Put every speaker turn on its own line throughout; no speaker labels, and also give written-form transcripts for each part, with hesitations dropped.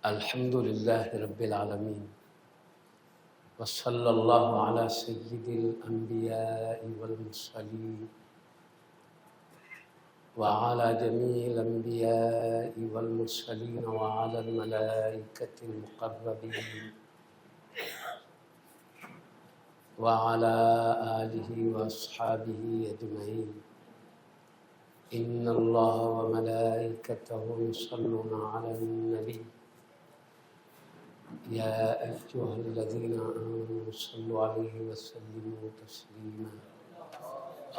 الحمد للہ رب العالمین وصلی اللہ علی سید الانبیاء والمرسلین وعلی جمیع الانبیاء والمرسلین وعلی الملائکۃ المقربین وعلی آلہ واصحابہ اجمعین ان اللہ وملائکتہ یصلون علی النبی یا ایھا الذین آمنوا صلوا علیہ وسلموا تسلیما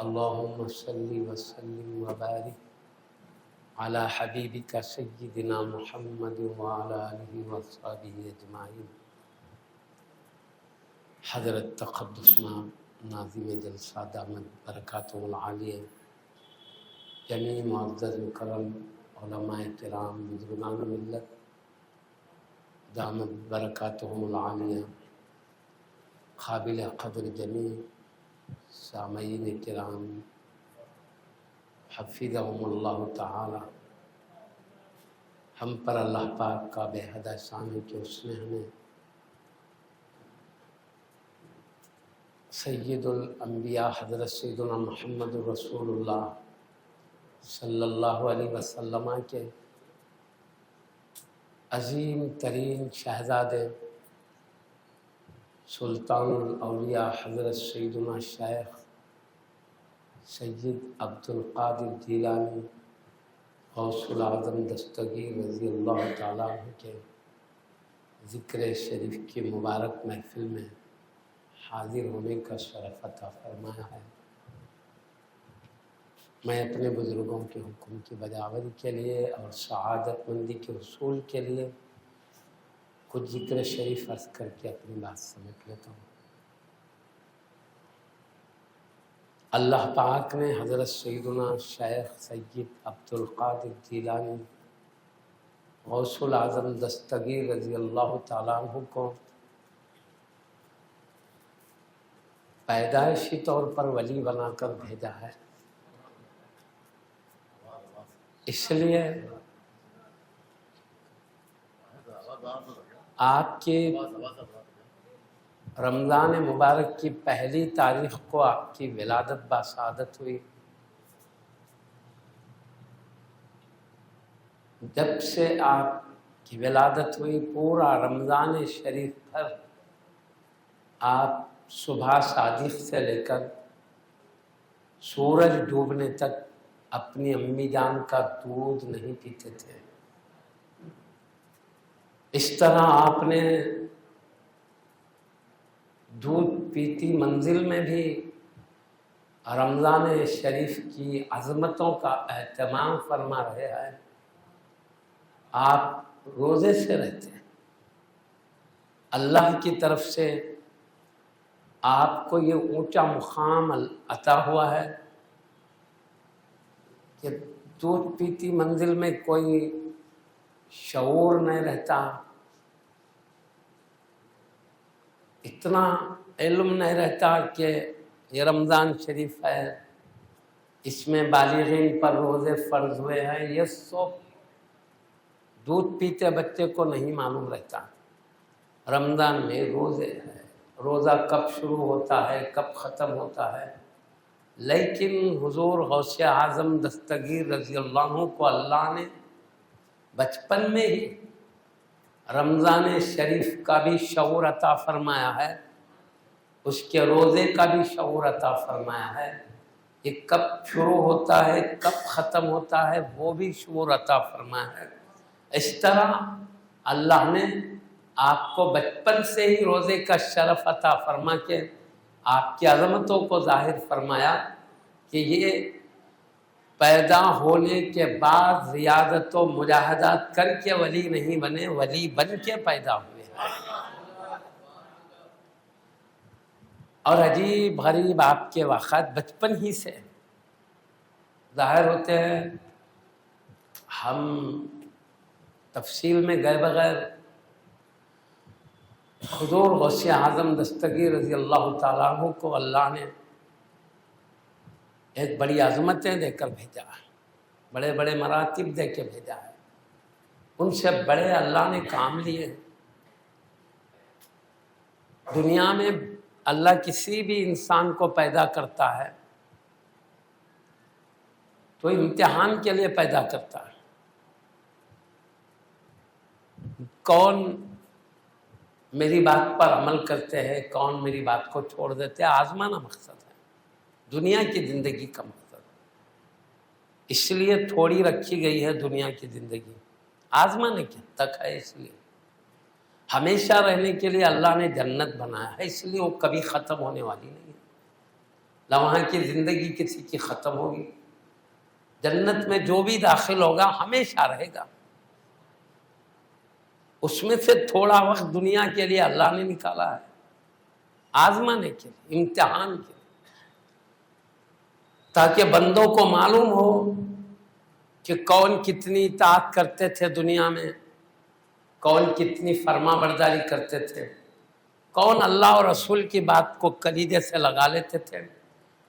اللہم صل وسلم وبارک علی حبیبک سیدنا محمد وعلی آلہ وصحبہ اجمعین۔ حضرت تقدس ناظم جلسہ دامت برکاتہ العالیہ، جمیع معزز مکرم علماء کرام، بزرگان ملت دامت برکاتہم العالیہ، قابل قدر جمیع سامعین کرام حفظہم اللہ تعالی، ہم پر اللہ پاک کا بے حد احسان ہے کہ اس نے ہمیں سید الانبیاء حضرت سیدنا محمد رسول اللہ صلی اللہ علیہ وسلم کے عظیم ترین شہزادے سلطان الاولیاء حضرت سیدنا شیخ سید عبد القادر جیلانی غوث العظم دستگیر رضی اللہ تعالیٰ عنہ کے ذکر شریف کی مبارک محفل میں حاضر ہونے کا شرف عطا فرمایا ہے۔ میں اپنے بزرگوں کے حکم کی بجاوری کے لیے اور سعادت مندی کے حصول کے لیے کچھ ذکر شریف عرض کر کے اپنی بات سمیٹ لیتا ہوں۔ اللہ پاک نے حضرت سیدنا شیخ سید عبد القادر جیلانی غوث العظم دستگیر رضی اللہ تعالیٰ عنہ کو پیدائشی طور پر ولی بنا کر بھیجا ہے، اس لیے آپ کی رمضان مبارک کی پہلی تاریخ کو آپ کی ولادت باسعادت ہوئی۔ جب سے آپ کی ولادت ہوئی پورا رمضان شریف پر آپ صبح صادق سے لے کر سورج ڈوبنے تک اپنی امی جان کا دودھ نہیں پیتے تھے۔ اس طرح آپ نے دودھ پیتی منزل میں بھی رمضان شریف کی عظمتوں کا اہتمام فرما رہے ہیں۔ آپ روزے سے رہتے ہیں، اللہ کی طرف سے آپ کو یہ اونچا مقام عطا ہوا ہے کہ دودھ پیتی منزل میں کوئی شعور نہیں رہتا، اتنا علم نہیں رہتا کہ یہ رمضان شریف ہے، اس میں بالغین پر روزے فرض ہوئے ہیں، یہ سب دودھ پیتے بچے کو نہیں معلوم رہتا۔ رمضان میں روزے ہیں، روزہ کب شروع ہوتا ہے کب ختم ہوتا ہے، لیکن حضور غوث اعظم دستگیر رضی اللہ عنہ کو اللہ نے بچپن میں ہی رمضان شریف کا بھی شعور عطا فرمایا ہے، اس کے روزے کا بھی شعور عطا فرمایا ہے، یہ کب شروع ہوتا ہے کب ختم ہوتا ہے وہ بھی شعور عطا فرمایا ہے۔ اس طرح اللہ نے آپ کو بچپن سے ہی روزے کا شرف عطا فرما کے آپ کی عظمتوں کو ظاہر فرمایا کہ یہ پیدا ہونے کے بعد ریاضت و مجاہدات کر کے ولی نہیں بنے، ولی بن کے پیدا ہوئے ہیں۔ اور عجیب غریب آپ کے واقعات بچپن ہی سے ظاہر ہوتے ہیں۔ ہم تفصیل میں گئے بغیر حضور غوث اعظم دستگیر رضی اللہ تعالیٰ عنہ کو اللہ نے ایک بڑی عظمتیں دے کر بھیجا ہے، بڑے بڑے مراتب دے کے بھیجا ہے۔ ان سے بڑے اللہ نے کام لیے۔ دنیا میں اللہ کسی بھی انسان کو پیدا کرتا ہے تو امتحان کے لیے پیدا کرتا ہے۔ کون میری بات پر عمل کرتے ہیں، کون میری بات کو چھوڑ دیتے ہیں، آزمانا مقصد ہے، دنیا کی زندگی کا مقصد۔ اس لیے تھوڑی رکھی گئی ہے دنیا کی زندگی، آزمانے کے تک ہے۔ اس لیے ہمیشہ رہنے کے لیے اللہ نے جنت بنایا ہے، اس لیے وہ کبھی ختم ہونے والی نہیں ہے۔ نہ وہاں کی زندگی کسی کی ختم ہوگی۔ جنت میں جو بھی داخل ہوگا ہمیشہ رہے گا۔ اس میں سے تھوڑا وقت دنیا کے لیے اللہ نے نکالا ہے، آزمانے کے لیے، امتحان کے لیے، تاکہ بندوں کو معلوم ہو کہ کون کتنی اطاعت کرتے تھے دنیا میں، کون کتنی فرما برداری کرتے تھے، کون اللہ اور رسول کی بات کو کلیجے سے لگا لیتے تھے۔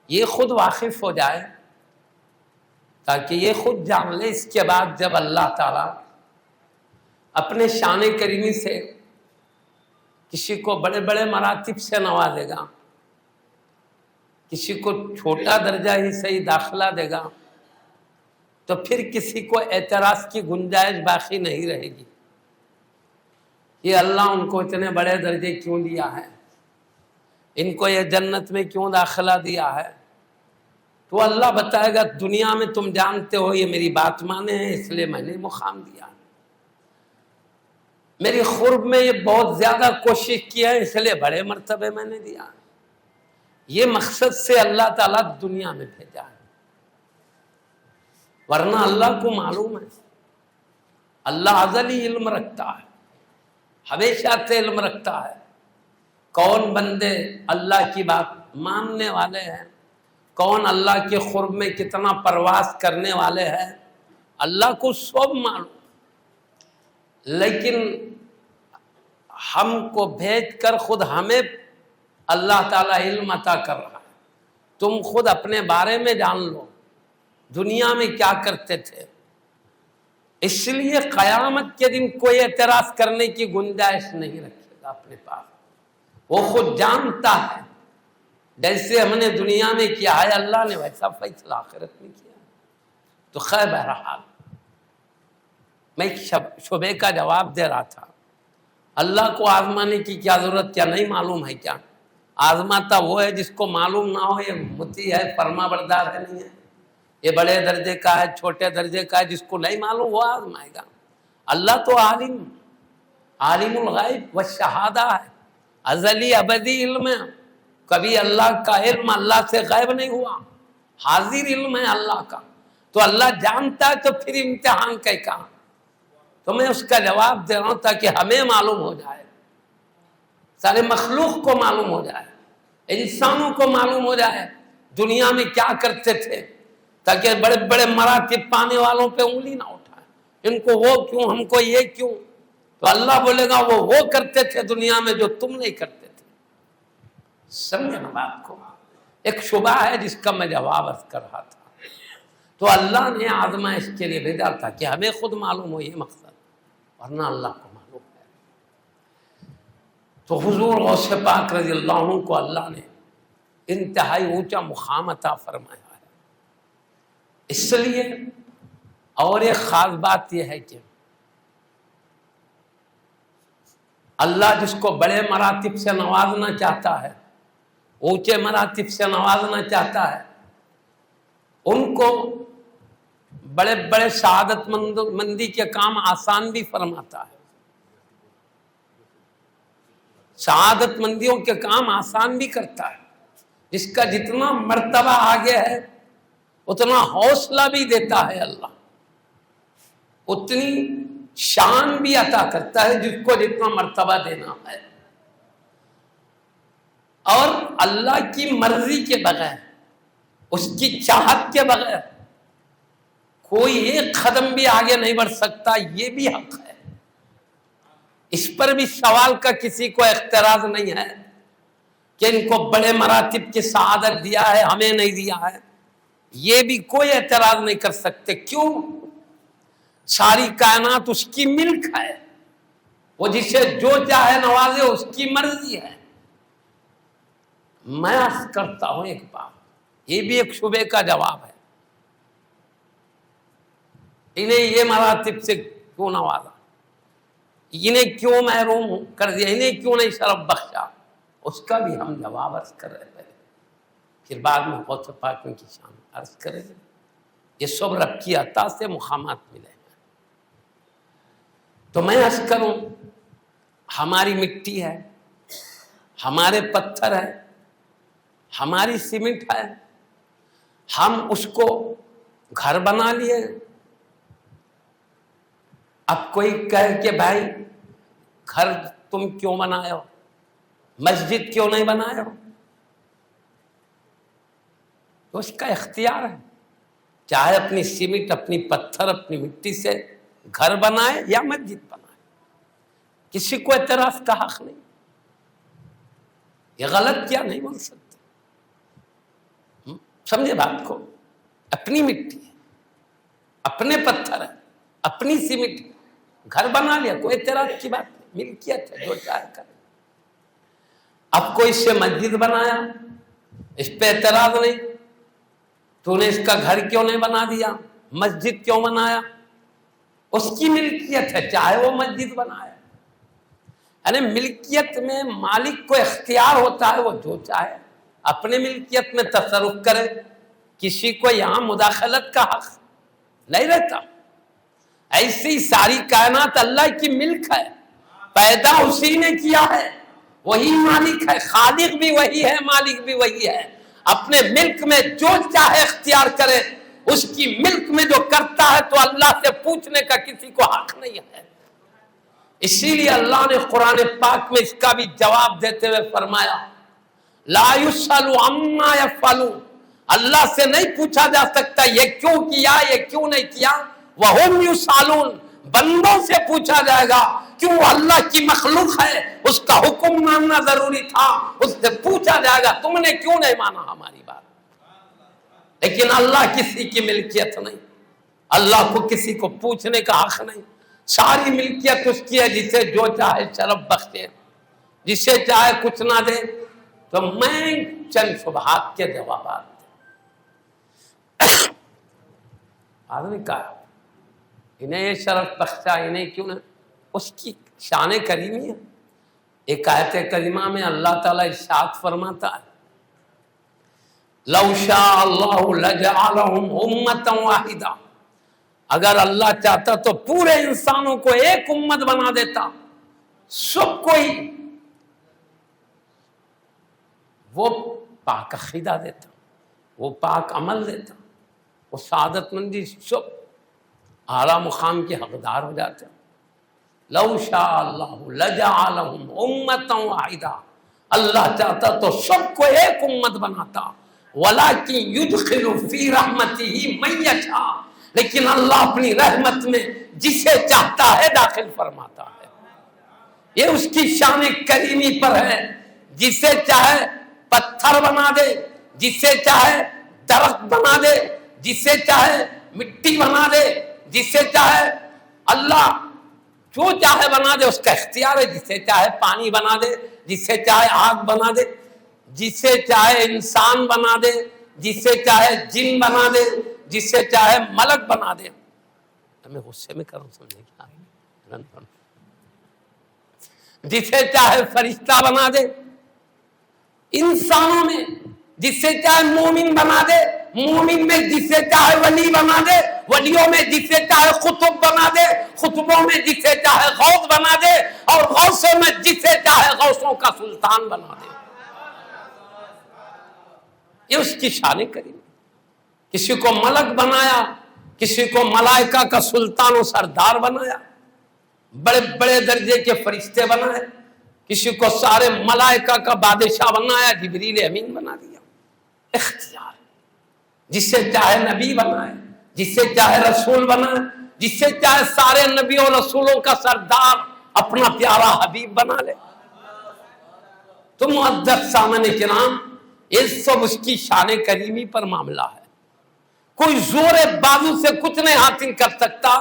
یہ خود واقف ہو جائے، تاکہ یہ خود جان لے۔ اس کے بعد جب اللہ تعالیٰ اپنے شان کریمی سے کسی کو بڑے بڑے مراتب سے نوازے گا، کسی کو چھوٹا درجہ ہی صحیح داخلہ دے گا، تو پھر کسی کو اعتراض کی گنجائش باقی نہیں رہے گی۔ یہ اللہ ان کو اتنے بڑے درجے کیوں دیا ہے، ان کو یہ جنت میں کیوں داخلہ دیا ہے، تو اللہ بتائے گا دنیا میں تم جانتے ہو یہ میری بات مانے ہیں، اس لیے میں نے مقام دیا، میری قرب میں یہ بہت زیادہ کوشش کی ہے، اس لیے بڑے مرتبے میں نے دیا۔ یہ مقصد سے اللہ تعالیٰ دنیا میں بھیجا ہے، ورنہ اللہ کو معلوم ہے، اللہ ازلی علم رکھتا ہے، ہمیشہ سے علم رکھتا ہے کون بندے اللہ کی بات ماننے والے ہیں، کون اللہ کے قرب میں کتنا پرواز کرنے والے ہیں، اللہ کو سب معلوم۔ لیکن ہم کو بھیج کر خود ہمیں اللہ تعالیٰ علم عطا کر رہا ہے، تم خود اپنے بارے میں جان لو دنیا میں کیا کرتے تھے۔ اس لیے قیامت کے دن کوئی اعتراض کرنے کی گنجائش نہیں رکھے گا اپنے پاس، وہ خود جانتا ہے جیسے ہم نے دنیا میں کیا ہے اللہ نے ویسا فیصلہ آخرت میں کیا۔ تو خیر بہرحال میں ایک شبے کا جواب دے رہا تھا، اللہ کو آزمانے کی کیا ضرورت، کیا نہیں معلوم ہے کیا؟ آزماتا وہ ہے جس کو معلوم نہ ہو یہ مطیع ہے، فرما بردار ہے، نہیں ہے، یہ بڑے درجے کا ہے، چھوٹے درجے کا ہے، جس کو نہیں معلوم وہ آزمائے گا۔ اللہ تو عالم الغیب والشہادہ ہے، ازلی ابدی علم ہے، کبھی اللہ کا علم اللہ سے غائب نہیں ہوا، حاضر علم ہے اللہ کا۔ تو اللہ جانتا ہے، تو پھر امتحان کا کام۔ تو میں اس کا جواب دے رہا ہوں تاکہ ہمیں معلوم ہو جائے، سارے مخلوق کو معلوم ہو جائے، انسانوں کو معلوم ہو جائے دنیا میں کیا کرتے تھے، تاکہ بڑے بڑے مراتب پانے والوں پہ انگلی نہ اٹھائے، ان کو وہ کیوں، ہم کو یہ کیوں۔ تو اللہ بولے گا وہ کرتے تھے دنیا میں جو تم نہیں کرتے تھے۔ سمجھے نا بات کو؟ ایک شبہ ہے جس کا میں جواب عرض کر رہا تھا۔ تو اللہ نے آزمائش کے لیے بھیجا تھا کہ ہمیں خود معلوم ہو، یہ مقصد، ورنہ اللہ کو معلوم ہے۔ تو حضور غوث پاک رضی اللہ عنہ کو اللہ نے انتہائی اونچا مقام عطا فرمایا ہے۔ اس لیے اور ایک خاص بات یہ ہے کہ اللہ جس کو بڑے مراتب سے نوازنا چاہتا ہے، اونچے مراتب سے نوازنا چاہتا ہے، ان کو بڑے بڑے سعادت مندی کے کام آسان بھی فرماتا ہے، سعادت مندیوں کے کام آسان بھی کرتا ہے۔ جس کا جتنا مرتبہ آگے ہے اتنا حوصلہ بھی دیتا ہے اللہ، اتنی شان بھی عطا کرتا ہے جس کو جتنا مرتبہ دینا ہے۔ اور اللہ کی مرضی کے بغیر، اس کی چاہت کے بغیر کوئی ایک قدم بھی آگے نہیں بڑھ سکتا، یہ بھی حق ہے۔ اس پر بھی سوال کا کسی کو اعتراض نہیں ہے کہ ان کو بڑے مراتب کی سعادت دیا ہے، ہمیں نہیں دیا ہے، یہ بھی کوئی اعتراض نہیں کر سکتے۔ کیوں؟ ساری کائنات اس کی ملک ہے، وہ جسے جو چاہے نوازے، اس کی مرضی ہے۔ میں عرض کرتا ہوں ایک بات، یہ بھی ایک شبے کا جواب ہے، انہیں یہ مراتب سے کیوں نوازا، انہیں کیوں محروم کر دیا، انہیں کیوں نہیں شرف بخشا، اس کا بھی ہم جواب عرض کر رہے ہیں، پھر بعد میں غوث پاک کی شان عرض کریں گے۔ یہ سب رب کی عطا سے مقامات ملے ہیں۔ تو میں عرض کروں، ہماری مٹی ہے، ہمارے پتھر ہے، ہماری سیمنٹ ہے، ہم اس کو گھر بنا لیے۔ اب کوئی کہے کہ بھائی گھر تم کیوں بنائے ہو، مسجد کیوں نہیں بنائے ہو، تو اس کا اختیار ہے، چاہے اپنی سیمنٹ، اپنی پتھر، اپنی مٹی سے گھر بنائے یا مسجد بنائے، کسی کو اعتراض کا حق نہیں، یہ غلط کیا نہیں بول سکتے، سمجھے بات کو؟ اپنی مٹی ہے، اپنے پتھر ہے، اپنی سیمنٹ، گھر بنا لیا، کوئی اعتراض کی بات نہیں، ملکیت ہے، جو چاہے کرے۔ اب کوئی سے مسجد بنایا، اس پہ اعتراض نہیں، تو نے اس کا گھر کیوں نہیں بنا دیا، مسجد کیوں بنایا، اس کی ملکیت ہے، چاہے وہ مسجد بنایا۔ یعنی ملکیت میں مالک کو اختیار ہوتا ہے، وہ جو چاہے اپنے ملکیت میں تصرف کرے، کسی کو یہاں مداخلت کا حق نہیں رہتا۔ ایسی ساری کائنات اللہ کی ملک ہے، پیدا اسی نے کیا ہے، وہی مالک ہے، خالق بھی وہی ہے، مالک بھی وہی ہے۔ اپنے ملک میں جو چاہے اختیار کرے، اس کی ملک میں جو کرتا ہے تو اللہ سے پوچھنے کا کسی کو حق نہیں ہے۔ اسی لیے اللہ نے قرآن پاک میں اس کا بھی جواب دیتے ہوئے فرمایا، لا یسأل عما یفعل، اللہ سے نہیں پوچھا جا سکتا یہ کیوں کیا، یہ کیوں نہیں کیا، وہم یسألون، بندوں سے پوچھا جائے گا، کیوں اللہ کی مخلوق ہے، اس کا حکم ماننا ضروری تھا، اس سے پوچھا جائے گا تم نے کیوں نہیں مانا ہماری بات۔ لیکن اللہ کسی کی ملکیت نہیں، اللہ کو کسی کو پوچھنے کا حق نہیں، ساری ملکیت اس کی ہے، جسے جو چاہے شرف بخشے، جسے چاہے کچھ نہ دے۔ تو میں چند شبہات کے جوابات آدمی کہا انہیں یہ شرف بخشا، انہیں کیوں نہ، اس کی شان کریمی ہے۔ ایک آیت کریمہ میں اللہ تعالیٰ ارشاد فرماتا ہے، لو شاء اللہ لجعلہم امۃ واحدہ، اگر اللہ چاہتا تو پورے انسانوں کو ایک امت بنا دیتا، سب کو ہی وہ پاک عقیدہ دیتا، وہ پاک عمل دیتا، وہ سعادت مندی، سب اعلیٰ مقام کے حقدار ہو جاتے۔ لو شاء اللہ لجعلہم امۃ واحدہ، اللہ چاہتا تو سب کو ایک امت بناتا، ولکن یدخل فی رحمتہ من یشاء، لیکن اللہ اپنی رحمت میں جسے چاہتا ہے داخل فرماتا ہے۔ یہ اس کی شان کریمی پر ہے، جسے چاہے پتھر بنا دے، جسے چاہے درخت بنا دے، جسے چاہے مٹی بنا دے، جسے چاہے اللہ جو چاہے بنا دے، اس کا اختیار ہے، جسے چاہے پانی بنا دے، جسے چاہے آگ بنا دے، جسے چاہے انسان بنا دے، جسے چاہے جن بنا دے، جسے چاہے ملک بنا دے۔ میں غصے میں کروں، سمجھے کیا، جسے چاہے فرشتہ بنا دے، انسانوں میں جسے چاہے مومن بنا دے، مومن میں جسے چاہے ولی بنا دے، ولیوں میں جسے چاہے قطب بنا دے، قطبوں میں جسے چاہے غوث بنا دے، اور غوثوں میں جسے چاہے غوثوں کا سلطان بنا دے۔ یہ اس کی شان کریم، کسی کو ملک بنایا، کسی کو ملائکہ کا سلطان و سردار بنایا، بڑے بڑے درجے کے فرشتے بنائے، کسی کو سارے ملائکہ کا بادشاہ بنایا، جبریل امین بنا دیا۔ اختیار، جسے چاہے نبی بنائے، جسے چاہے رسول بنائے، جسے چاہے سارے نبیوں اور رسولوں کا سردار اپنا پیارا حبیب بنا لے۔ تو معزز سامعین کرام، یہ سب اس کی شان کریمی پر معاملہ ہے، کوئی زور بازو سے کچھ نہیں حاصل کر سکتا۔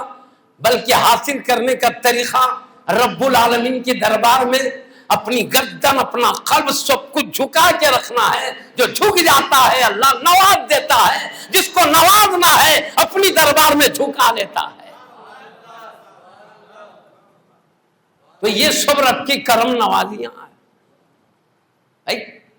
بلکہ حاصل کرنے کا طریقہ رب العالمین کے دربار میں اپنی گردن اپنا قلب سب کچھ جھکا کے رکھنا ہے. جو جھک جاتا ہے اللہ نواز دیتا ہے، جس کو نوازنا ہے اپنی دربار میں جھکا لیتا ہے. تو یہ سب رب کی کرم نوازیاں ہیں.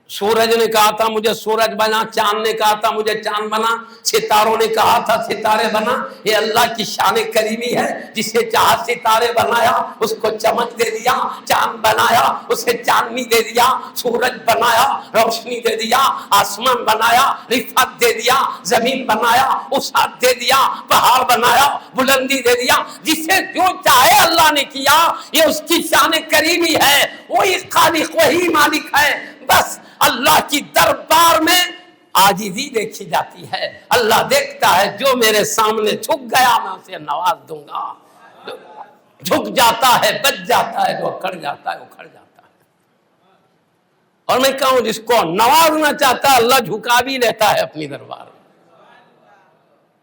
سورج نے کہا تھا مجھے سورج بنا، چاند نے کہا تھا مجھے چاند بنا، ستاروں نے کہا تھا ستارے بنا. یہ اللہ کی شان کریمی ہے. جسے چاہا ستارے بنایا، اس کو چمک دے دیا. چاند بنایا، اسے چاندنی دے دیا. سورج بنایا، روشنی دے دیا. آسمان بنایا، رفعت دے دیا. زمین بنایا، وسعت دے دیا. پہاڑ بنایا، بلندی دے دیا. جسے جو چاہے اللہ نے کیا. یہ اس کی شان کریمی ہے. وہی خالق، وہی مالک ہے. بس اللہ کی دربار میں عاجزی دیکھی جاتی ہے. اللہ دیکھتا ہے جو میرے سامنے جھک گیا میں اسے نواز دوں گا. جھک جاتا ہے بچ جاتا ہے، جو اکھڑ جاتا ہے اکھڑ جاتا ہے. اور میں کہوں جس کو نوازنا چاہتا ہے اللہ جھکا بھی لیتا ہے اپنی دربار میں.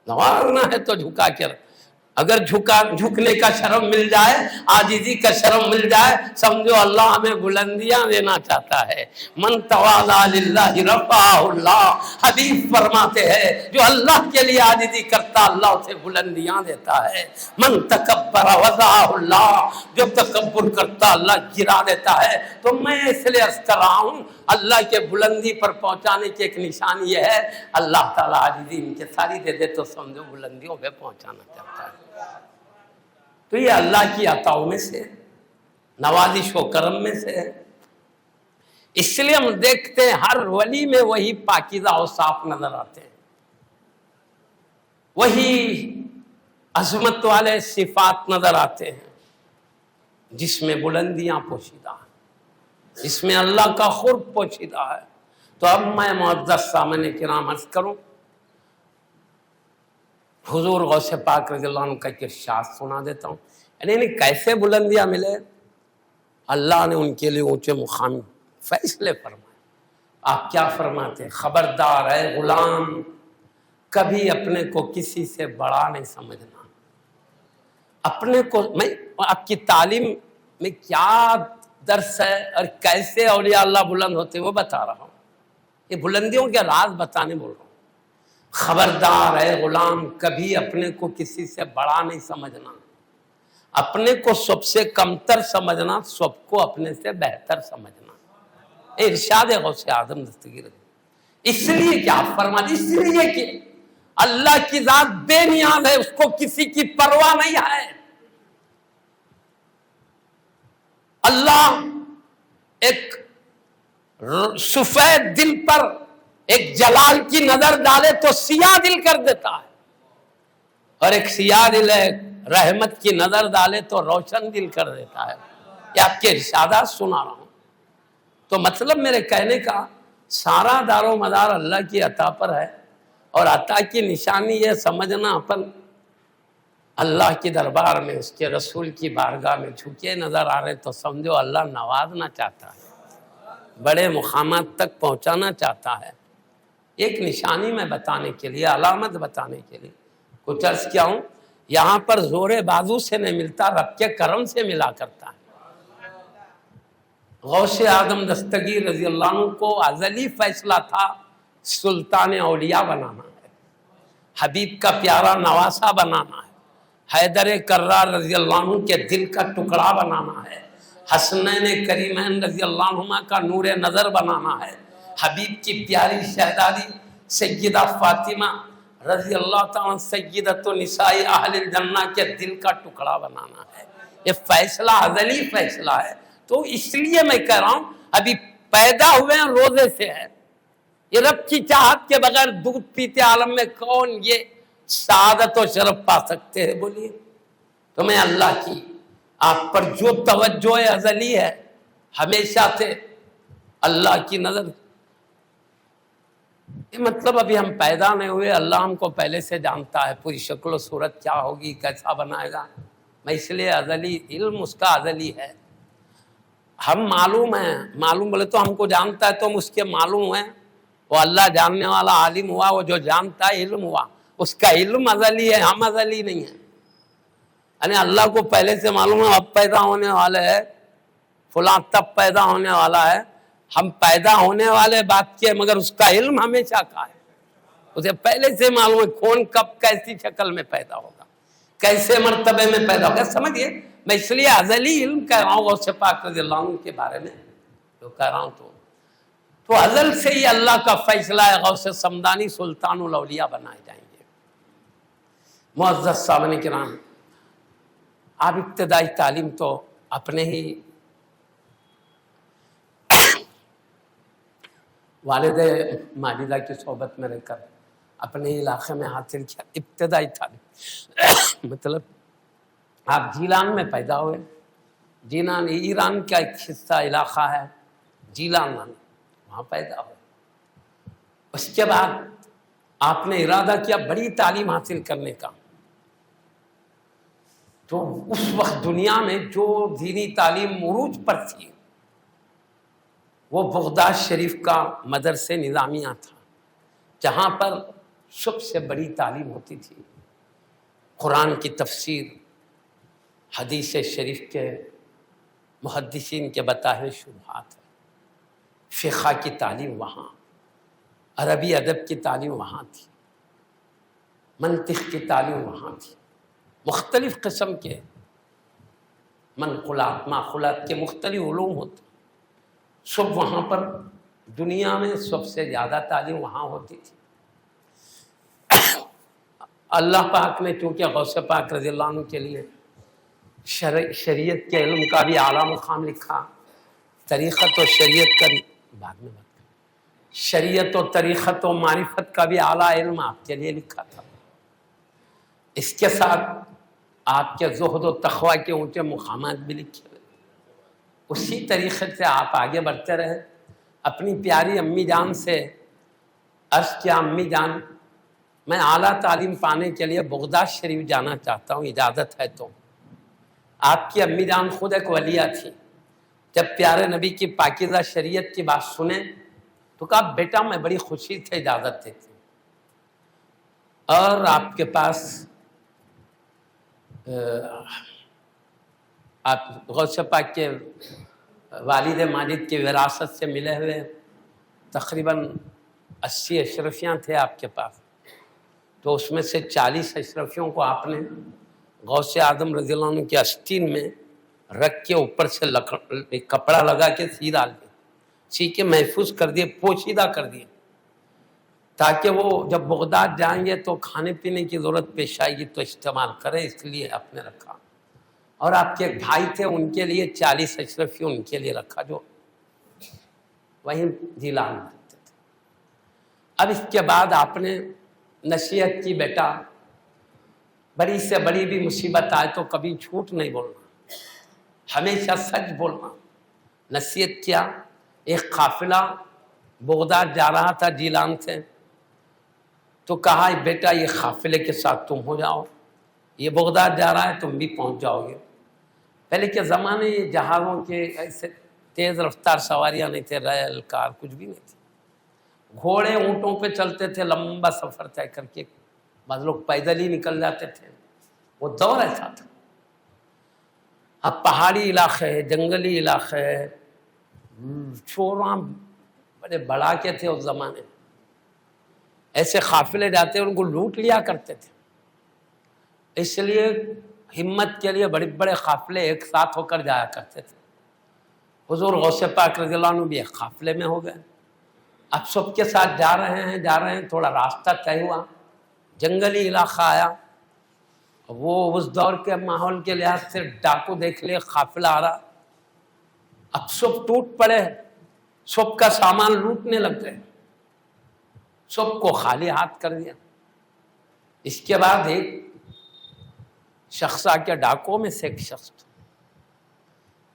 نوازنا ہے تو جھکا کے رکھ. اگر جھکنے کا شرم مل جائے، عاجزی کا شرم مل جائے، سمجھو اللہ ہمیں بلندیاں دینا چاہتا ہے. من تواضع للہ رفعہ اللہ. حبیب فرماتے ہیں جو اللہ کے لیے عاجزی کرتا اللہ اسے بلندیاں دیتا ہے. من تکبر وضعہ اللہ. جو تکبر کرتا اللہ گرا دیتا ہے. تو میں اس لیے عرض کر رہا ہوں اللہ کے بلندی پر پہنچانے کی ایک نشانی یہ ہے اللہ تعالیٰ عاجزی ان کے ساری دے دے تو سمجھو بلندیوں پہ پہنچانا چاہتا ہے. تو یہ اللہ کی عطاؤں میں سے، نوازش و کرم میں سے ہے. اس لیے ہم دیکھتے ہیں ہر ولی میں وہی پاکیزہ و صاف نظر آتے ہیں، وہی عظمت والے صفات نظر آتے ہیں جس میں بلندیاں پوشیدہ ہیں، جس میں اللہ کا قرب پوشیدہ ہے. تو اب میں معزز سامعین کرام عرض کروں، حضور غوث پاک رضی اللہ عنہ کا ایک ارشاد سنا دیتا ہوں. یعنی کیسے بلندیاں ملے؟ اللہ نے ان کے لیے اونچے مقام فیصلے فرمائے. آپ کیا فرماتے ہیں؟ خبردار ہے غلام، کبھی اپنے کو کسی سے بڑا نہیں سمجھنا. اپنے کو، میں آپ کی تعلیم میں کیا درس ہے اور کیسے اولیاء اللہ بلند ہوتے وہ بتا رہا ہوں. یہ بلندیوں کے راز بتانے بول رہا ہوں. خبردار ہے غلام، کبھی اپنے کو کسی سے بڑا نہیں سمجھنا. اپنے کو سب سے کمتر سمجھنا، سب کو اپنے سے بہتر سمجھنا. ارشاد غوث اعظم دستگیر. اس لیے کیا فرماتے؟ اس لیے کہ اللہ کی ذات بے نیاز ہے، اس کو کسی کی پرواہ نہیں ہے. اللہ ایک سفید دل پر ایک جلال کی نظر ڈالے تو سیاہ دل کر دیتا ہے، اور ایک سیاہ دل ہے رحمت کی نظر ڈالے تو روشن دل کر دیتا ہے. یہ آپ کے ارشادات سنا رہا ہوں. تو مطلب میرے کہنے کا سارا دار و مدار اللہ کی عطا پر ہے، اور عطا کی نشانی یہ سمجھنا اپن اللہ کی دربار میں اس کے رسول کی بارگاہ میں جھکے نظر آ رہے تو سمجھو اللہ نوازنا چاہتا ہے، بڑے مقامات تک پہنچانا چاہتا ہے. ایک نشانی میں بتانے کے لیے، علامت بتانے کے لیے کچھ عرض کیا ہوں. یہاں پر زور بازو سے نہیں ملتا، رب کے کرم سے ملا کرتا ہے. غوث اعظم دستگیر رضی اللہ عنہ کو ازلی فیصلہ تھا سلطان اولیاء بنانا ہے، حبیب کا پیارا نواسا بنانا ہے، حیدر کرار رضی اللہ عنہ کے دل کا ٹکڑا بنانا ہے، حسنین کریمین رضی اللہ عنہما کا نور نظر بنانا ہے، حبیب کی پیاری شہزادی سیدہ فاطمہ رضی اللہ تعالیٰ سیدۃ نساء اہل الجنہ کے دل کا ٹکڑا بنانا ہے. یہ فیصلہ ازلی فیصلہ ہے. تو اس لیے میں کہہ رہا ہوں ابھی پیدا ہوئے ہیں روزے سے ہے. یہ رب کی چاہت کے بغیر دودھ پیتے عالم میں کون یہ سعادت و شرف پا سکتے ہیں؟ بولیے. تو میں اللہ کی آپ پر جو توجہ ازلی ہے ہمیشہ سے اللہ کی نظر، یہ مطلب ابھی ہم پیدا نہیں ہوئے، اللہ ہم کو پہلے سے جانتا ہے پوری شکل و صورت کیا ہوگی، کیسا بنائے گا. میں اس لیے ازلی علم اس کا ازلی ہے. ہم معلوم ہیں، معلوم بولے تو ہم کو جانتا ہے تو ہم اس کے معلوم ہیں. وہ اللہ جاننے والا عالم ہوا، وہ جو جانتا ہے علم ہوا، اس کا علم ازلی ہے، ہم ازلی نہیں ہیں. یعنی اللہ کو پہلے سے معلوم ہے اب پیدا ہونے والے ہے فلاں، تب پیدا ہونے والا ہے. ہم پیدا ہونے والے بات کیے مگر اس کا علم ہمیشہ کا ہے. اسے پہلے سے معلوم ہے کون کب کیسی شکل میں پیدا ہوگا، کیسے مرتبے میں پیدا ہوگا. سمجھیے میں اس لیے ازلی علم کہہ رہا ہوں غوث پاک رضی اللہ عنہ کے بارے میں جو کہہ رہا ہوں. تو ازل سے ہی اللہ کا فیصلہ ہے غوث سمدانی سلطان الاولیاء بنائے جائیں گے. معزز سامعین کرام، آپ ابتدائی تعلیم تو اپنے ہی والد ماجدہ کی صحبت میں رہ کر اپنے علاقے میں حاصل کیا ابتدائی تعلیم. مطلب آپ جیلان میں پیدا ہوئے. جیلان ایران کا ایک حصہ علاقہ ہے جیلان نام، وہاں پیدا ہوئے. اس کے بعد آپ نے ارادہ کیا بڑی تعلیم حاصل کرنے کا. تو اس وقت دنیا میں جو دینی تعلیم عروج پر تھی وہ بغداد شریف کا مدرسہ نظامیہ تھا، جہاں پر سب سے بڑی تعلیم ہوتی تھی. قرآن کی تفسیر، حدیث شریف کے محدثین کے بتائے ہوئے شبہات، فقہ کی تعلیم وہاں، عربی ادب کی تعلیم وہاں تھی، منطق کی تعلیم وہاں تھی. مختلف قسم کے منقولات معقولات کے مختلف علوم ہوتے، سب وہاں پر دنیا میں سب سے زیادہ تعلیم وہاں ہوتی تھی. اللہ پاک نے چونکہ غوث پاک رضی اللہ عنہ کے لیے شریعت کے علم کا بھی اعلیٰ مقام لکھا، طریقت و شریعت کا بھی بعد میں شریعت و طریقت و معرفت کا بھی اعلیٰ علم آپ کے لیے لکھا تھا. اس کے ساتھ آپ کے زہد و تقوی کے اونچے مقامات بھی لکھے ہوئے. اسی طریقے سے آپ آگے بڑھتے رہے. اپنی پیاری امی جان سے عرض کیا، امی جان میں اعلیٰ تعلیم پانے کے لیے بغداد شریف جانا چاہتا ہوں، اجازت ہے تو؟ آپ کی امی جان خود ایک ولیہ تھی. جب پیارے نبی کی پاکیزہ شریعت کی بات سنیں تو کہا بیٹا میں بڑی خوشی سے اجازت دیتی ہوں. اور آپ کے پاس آپ غوث پاک کے والد ماجد کی وراثت سے ملے ہوئے تقریباً 80 اشرفیاں تھے آپ کے پاس. تو اس میں سے 40 اشرفیوں کو آپ نے غوث اعظم رضی اللہ عنہ کے آستین میں رکھ کے اوپر سے کپڑا لگا کے سی ڈال دیے، سی کے محفوظ کر دیے، پوشیدہ کر دیے، تاکہ وہ جب بغداد جائیں گے تو کھانے پینے کی ضرورت پیش آئے گی تو استعمال کریں، اس لیے آپ نے رکھا. اور آپ کے ایک بھائی تھے ان کے لیے 40 اشرفی ان کے لیے رکھا جو وہیں جیلان رہتے تھے. اب اس کے بعد آپ نے نصیحت کی بیٹا بڑی سے بڑی بھی مصیبت آئے تو کبھی جھوٹ نہیں بولنا، ہمیشہ سچ بولنا. نصیحت کیا. ایک قافلہ بغداد جا رہا تھا جیلان سے، تو کہا بیٹا یہ قافلے کے ساتھ تم ہو جاؤ، یہ بغداد جا رہا ہے تم بھی پہنچ جاؤ گے. پہلے کے زمانے جہازوں کے ایسے تیز رفتار سواریاں نہیں تھے، ریل کار کچھ بھی نہیں تھی. گھوڑے اونٹوں پہ چلتے تھے، لمبا سفر طے کر کے. بعض لوگ پیدل ہی نکل جاتے تھے، وہ دور ایسا تھا. اب پہاڑی علاقے ہے، جنگلی علاقے ہے، چوراں بڑے بڑا کے تھے اس زمانے میں. ایسے قافلے جاتے ان کو لوٹ لیا کرتے تھے. اس لیے ہمت کے لیے بڑے بڑے قافلے ایک ساتھ ہو کر جایا کرتے تھے. حضور غوث پاک رضی اللہ عنہ بھی ایک قافلے میں ہو گئے. اب سب کے ساتھ جا رہے ہیں، تھوڑا راستہ طے ہوا، جنگلی علاقہ آیا. وہ اس دور کے ماحول کے لحاظ سے ڈاکو دیکھ لے قافلہ آ رہا. اب سب ٹوٹ پڑے، سب کا سامان لوٹنے لگ گئے، سب کو خالی ہاتھ کر دیا. اس کے بعد ایک شخص آ کے ڈاکوں میں سے ایک شخص تھا.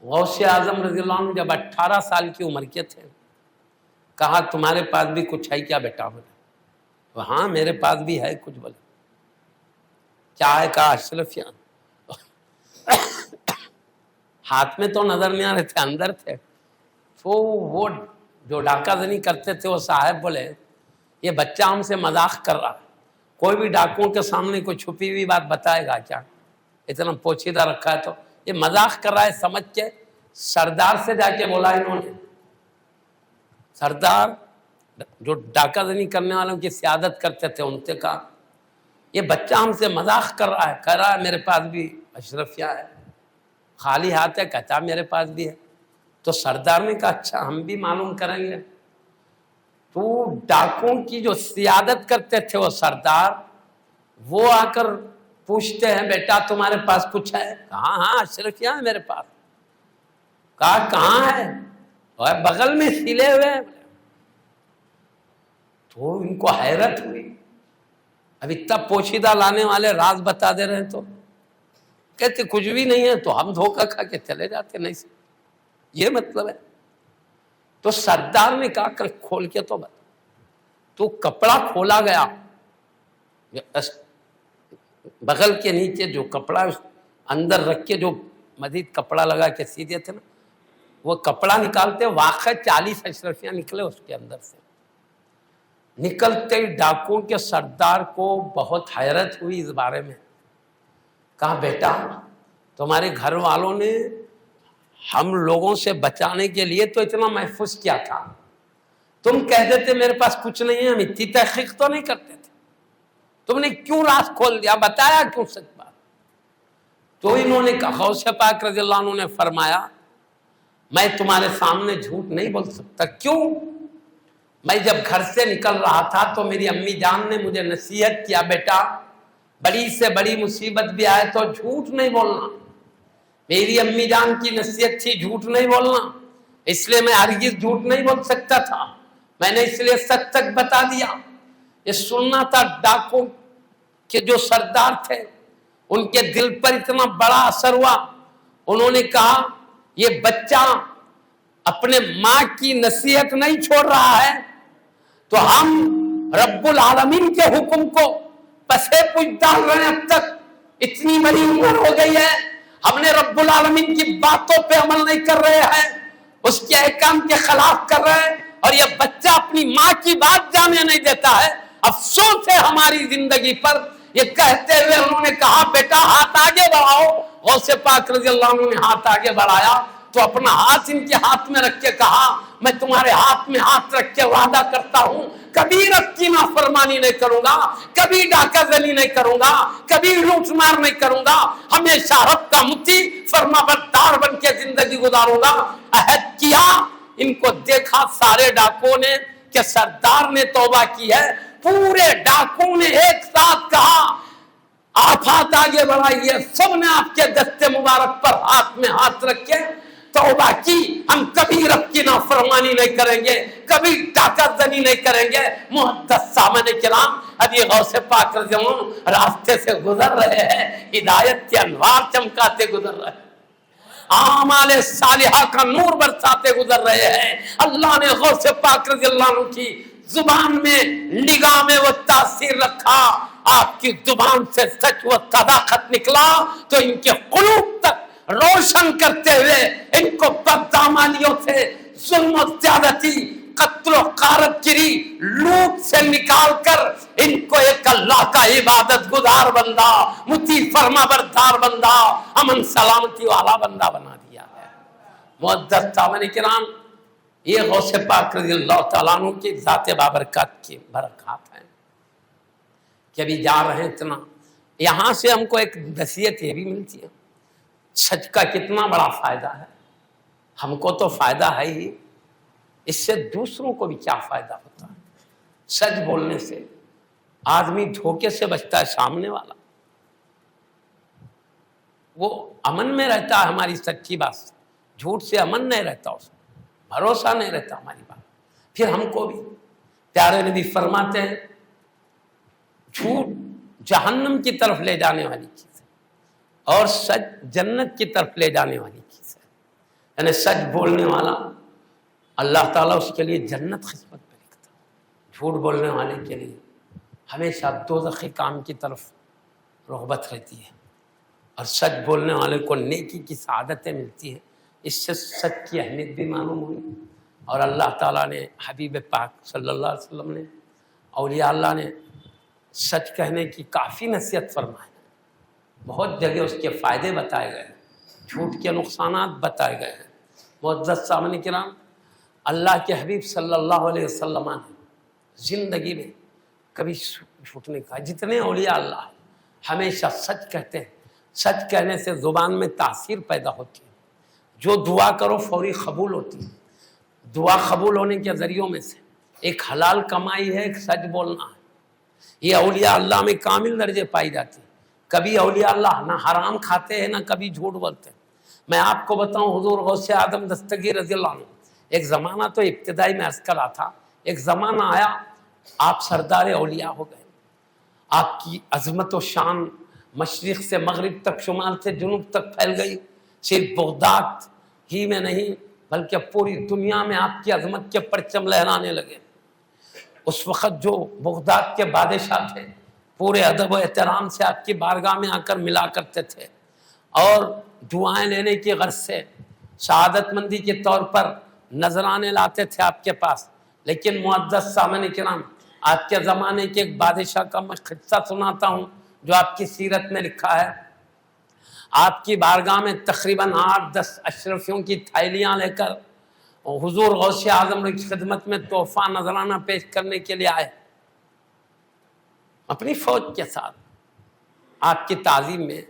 غوث اعظم رضی اللہ عنہ جب 18 سال کی عمر کے تھے، کہا تمہارے پاس بھی کچھ ہے کیا بیٹا؟ بولے ہاں میرے پاس بھی ہے کچھ. بولے کیا ہے؟ کہا اشرفیاں. ہاتھ میں تو نظر نہیں آ رہے تھے، اندر تھے. تو وہ جو ڈاکہ زنی کرتے تھے وہ صاحب بولے یہ بچہ ہم سے مذاق کر رہا، کوئی بھی ڈاکوں کے سامنے کوئی چھپی ہوئی بات بتائے گا کیا؟ اتنا پوچھیدہ رکھا ہے تو یہ مذاق کر رہا ہے سمجھ کے سردار سے جا کے بولا انہوں نے، سردار جو ڈاکہ زنی کرنے والوں کی سیادت کرتے تھے ان سے کہا یہ بچہ ہم سے مذاق کر رہا ہے، کہہ رہا ہے میرے پاس بھی اشرفیہ ہے، خالی ہاتھ ہے، کہتا میرے پاس بھی ہے۔ تو سردار نے کہا اچھا ہم بھی معلوم کریں گے، تو ڈاکوں کی جو سیادت کرتے تھے وہ سردار، وہ آ کر پوچھتے ہیں بیٹا تمہارے پاس کچھ ہے؟ کہا ہاں اشرفیہ ہے میرے پاس۔ کہا کہاں ہے؟ اور بغل میں سلے ہوئے ہیں۔ تو ان کو حیرت ہوئی، اب اتنا پوشیدہ لانے والے راز بتا دے رہے ہیں تو کہتے کچھ بھی نہیں ہے، تو ہم دھوکہ کھا کے چلے جاتے، نہیں سے یہ مطلب ہے۔ تو سردار نے کہا کہ کھول کے تو بتا، تو کپڑا کھولا گیا، بغل کے نیچے جو کپڑا اندر رکھ کے جو مزید کپڑا لگا کے سیدھے تھے نا، وہ کپڑا نکالتے واقع 40 اشرفیاں نکلے اس کے اندر سے۔ نکلتے ڈاکوں کے سردار کو بہت حیرت ہوئی اس بارے میں، کہا بیٹا تمہارے گھر والوں نے ہم لوگوں سے بچانے کے لیے تو اتنا محفوظ کیا تھا، تم کہہ دیتے میرے پاس کچھ نہیں ہے، ہم اتنی تحقیق تو نہیں کرتے تھے، تم نے کیوں راز کھول دیا، بتایا کیوں سچ بات؟ تو انہوں نے کہا غوث پاک رضی اللہ عنہ نے فرمایا میں تمہارے سامنے جھوٹ نہیں بول سکتا، کیوں؟ میں جب گھر سے نکل رہا تھا تو میری امی جان نے مجھے نصیحت کیا بیٹا بڑی سے بڑی مصیبت بھی آئے تو جھوٹ نہیں بولنا، میری امی جان کی نصیحت تھی جھوٹ نہیں بولنا، اس لیے میں ہرگز جھوٹ نہیں بول سکتا تھا، میں نے اس لیے سچ سچ بتا دیا۔ یہ سننا تھا ڈاکوں کے جو سردار تھے، ان کے دل پر اتنا بڑا اثر ہوا، انہوں نے کہا یہ بچہ اپنے ماں کی نصیحت نہیں چھوڑ رہا ہے تو ہم رب العالمین کے حکم کو پسے پوچھ ڈال رہے ہیں، اب تک اتنی بڑی عمر ہو گئی ہے ہم نے رب العالمین کی باتوں پہ عمل نہیں کر رہے ہیں، اس کے احکام کے خلاف کر رہے ہیں، اور یہ بچہ اپنی ماں کی بات جانے نہیں دیتا ہے، افسوس ہے ہماری زندگی پر۔ یہ کہتے ہوئے انہوں نے کہا بیٹا ہاتھ آگے بڑھاؤ۔ غوث پاک رضی اللہ عنہ نے ہاتھ آگے بڑھایا تو اپنا ہاتھ ان کے ہاتھ میں رکھ کے کہا میں تمہارے ہاتھ میں ہاتھ رکھ کے وعدہ کرتا ہوں کبھی رب کی نافرمانی نہیں کروں گا، کبھی ڈاکہ زنی نہیں کروں گا، کبھی لوٹ مار نہیں کروں گا، ہمیشہ رب کا مطیع فرما بردار بن کے زندگی گزاروں گا۔ عہد کیا، ان کو دیکھا سارے ڈاکوں نے کہ سردار نے توبہ کی ہے، پورے ڈاکوں نے ایک ساتھ کہا آپ ہاتھ آگے بڑھائیے، سب نے آپ کے دستے مبارک پر ہاتھ میں ہاتھ رکھے توبہ کی، ہم کبھی رب کی نافرمانی نہیں کریں گے، کبھی ڈاکہ زنی نہیں کریں گے۔ محدث سامعین کرام، ابھی غوث پاک رضی اللہ عنہ راستے سے گزر رہے ہیں، ہدایت کے انوار چمکاتے گزر رہے ہیں، اعمال صالحہ کا نور برساتے گزر رہے ہیں۔ اللہ نے غوث پاک رضی اللہ عنہ کی زبان میں نگاہ میں وہ تاثیر رکھا، آپ کی زبان سے سچ و صداقت نکلا تو ان کے قلوب تک روشن کرتے ہوئے ان کو بدعمالیوں سے، ظلم و زیادتی، قتل و غارت گری، لوٹ سے نکال کر ان کو ایک اللہ کا عبادت گزار بندہ، مطیع فرما بردار بندہ، امن سلامتی والا بندہ بنا دیا ہے۔ معزز سامعین کرام، یہ غوث پاک رضی اللہ تعالیٰ عنہ کی ذات بابرکات کی برکات ہیں کہ ابھی جا رہے ہیں اتنا، یہاں سے ہم کو ایک نصیحت یہ بھی ملتی ہے سچ کا کتنا بڑا فائدہ ہے، ہم کو تو فائدہ ہے ہی، اس سے دوسروں کو بھی کیا فائدہ ہوتا ہے۔ سچ بولنے سے آدمی دھوکے سے بچتا ہے، سامنے والا وہ امن میں رہتا ہے ہماری سچی بات سے، جھوٹ سے امن نہیں رہتا، اس میں بھروسہ نہیں رہتا ہماری بات۔ پھر ہم کو بھی پیارے نبی فرماتے ہیں جھوٹ جہنم کی طرف لے جانے والی چیز ہے اور سچ جنت کی طرف لے جانے والی چیز ہے، یعنی سچ بولنے والا اللہ تعالیٰ اس کے لیے جنت قسمت پہ لکھتا ہے، جھوٹ بولنے والے کے لیے ہمیشہ دوزخی کام کی طرف رغبت رہتی ہے، اور سچ بولنے والے کو نیکی کی سعادتیں ملتی ہیں۔ اس سے سچ کی اہمیت بھی معلوم ہوئی، اور اللہ تعالیٰ نے حبیب پاک صلی اللہ علیہ وسلم نے، اولیاء اللہ نے سچ کہنے کی کافی نصیحت فرمائی، بہت جگہ اس کے فائدے بتائے گئے، جھوٹ کے نقصانات بتائے گئے ہیں۔ معزز سامعین کرام، اللہ کے حبیب صلی اللہ علیہ وسلم نے زندگی میں کبھی جھوٹ نہیں کہا۔ جتنے اولیاء اللہ ہمیشہ سچ کہتے ہیں، سچ کہنے سے زبان میں تاثیر پیدا ہوتی ہے، جو دعا کرو فوری قبول ہوتی ہے۔ دعا قبول ہونے کے ذریعوں میں سے ایک حلال کمائی ہے، ایک سچ بولنا ہے۔ یہ اولیاء اللہ میں کامل درجے پائی جاتی ہے۔ کبھی اولیاء اللہ نہ حرام کھاتے ہیں نہ کبھی جھوٹ بولتے ہیں۔ میں آپ کو بتاؤں، حضور غوث اعظم دستگیر رضی اللہ عنہ، ایک زمانہ تو ابتدائی میں عرض کرا تھا، ایک زمانہ آیا آپ سردار اولیاء ہو گئے، آپ کی عظمت و شان مشرق سے مغرب تک، شمال سے جنوب تک پھیل گئی۔ صرف بغداد ہی میں نہیں بلکہ پوری دنیا میں آپ کی عظمت کے پرچم لہرانے لگے۔ اس وقت جو بغداد کے بادشاہ تھے پورے ادب و احترام سے آپ کی بارگاہ میں آ کر ملا کرتے تھے اور دعائیں لینے کی غرض سے شہادت مندی کے طور پر نذرانے لاتے تھے آپ کے پاس۔ لیکن معزز سامعین کرام، آپ کے زمانے کے ایک بادشاہ کا میں قصہ سناتا ہوں جو آپ کی سیرت میں لکھا ہے۔ آپ کی بارگاہ میں تقریباً 8-10 اشرفیوں کی تھیلیاں لے کر حضور غوث اعظم کی خدمت میں تحفہ نذرانہ پیش کرنے کے لیے آئے، اپنی فوج کے ساتھ آپ کی تعظیم میں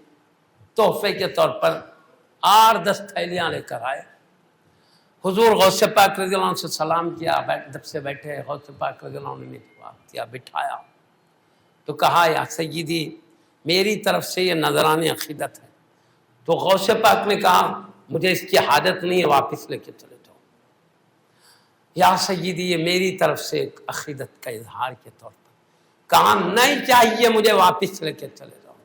تحفے کے طور پر 8-10 تھیلیاں لے کر آئے۔ حضور غوث پاک رضی اللہ عنہ سے سلام کیا، دب سے بیٹھے، غوث پاک رضی اللہ عنہ نے جواب دیا، بٹھایا تو کہا یا سیدی میری طرف سے یہ نذران عقیدت ہے۔ تو غوث پاک نے کہا مجھے اس کی حاجت نہیں ہے، واپس لے کے چلے جاؤ۔ یا سیدی یہ میری طرف سے ایک عقیدت کا اظہار کے طور پر، کہا نہیں چاہیے مجھے، واپس لے کے چلے جاؤ۔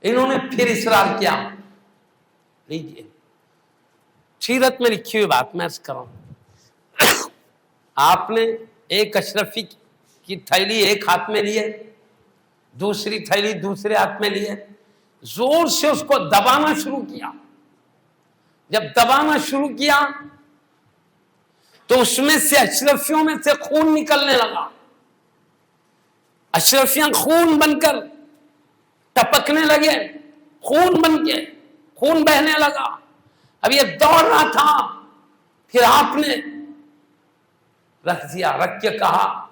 انہوں نے پھر اصرار کیا، لیجیے سیرت میں لکھی ہوئی بات میں عرض کروں، آپ نے ایک اشرفی کی تھیلی ایک ہاتھ میں لیے، دوسری تھیلی دوسرے ہاتھ میں لیے، زور سے اس کو دبانا شروع کیا۔ جب دبانا شروع کیا تو اس میں سے اشرفیوں میں سے خون نکلنے لگا، اشرفیاں خون بن کر ٹپکنے لگے، خون بن کے خون بہنے لگا۔ اب یہ دوڑ رہا تھا، پھر آپ نے رکھ دیا، رکھ کے کہا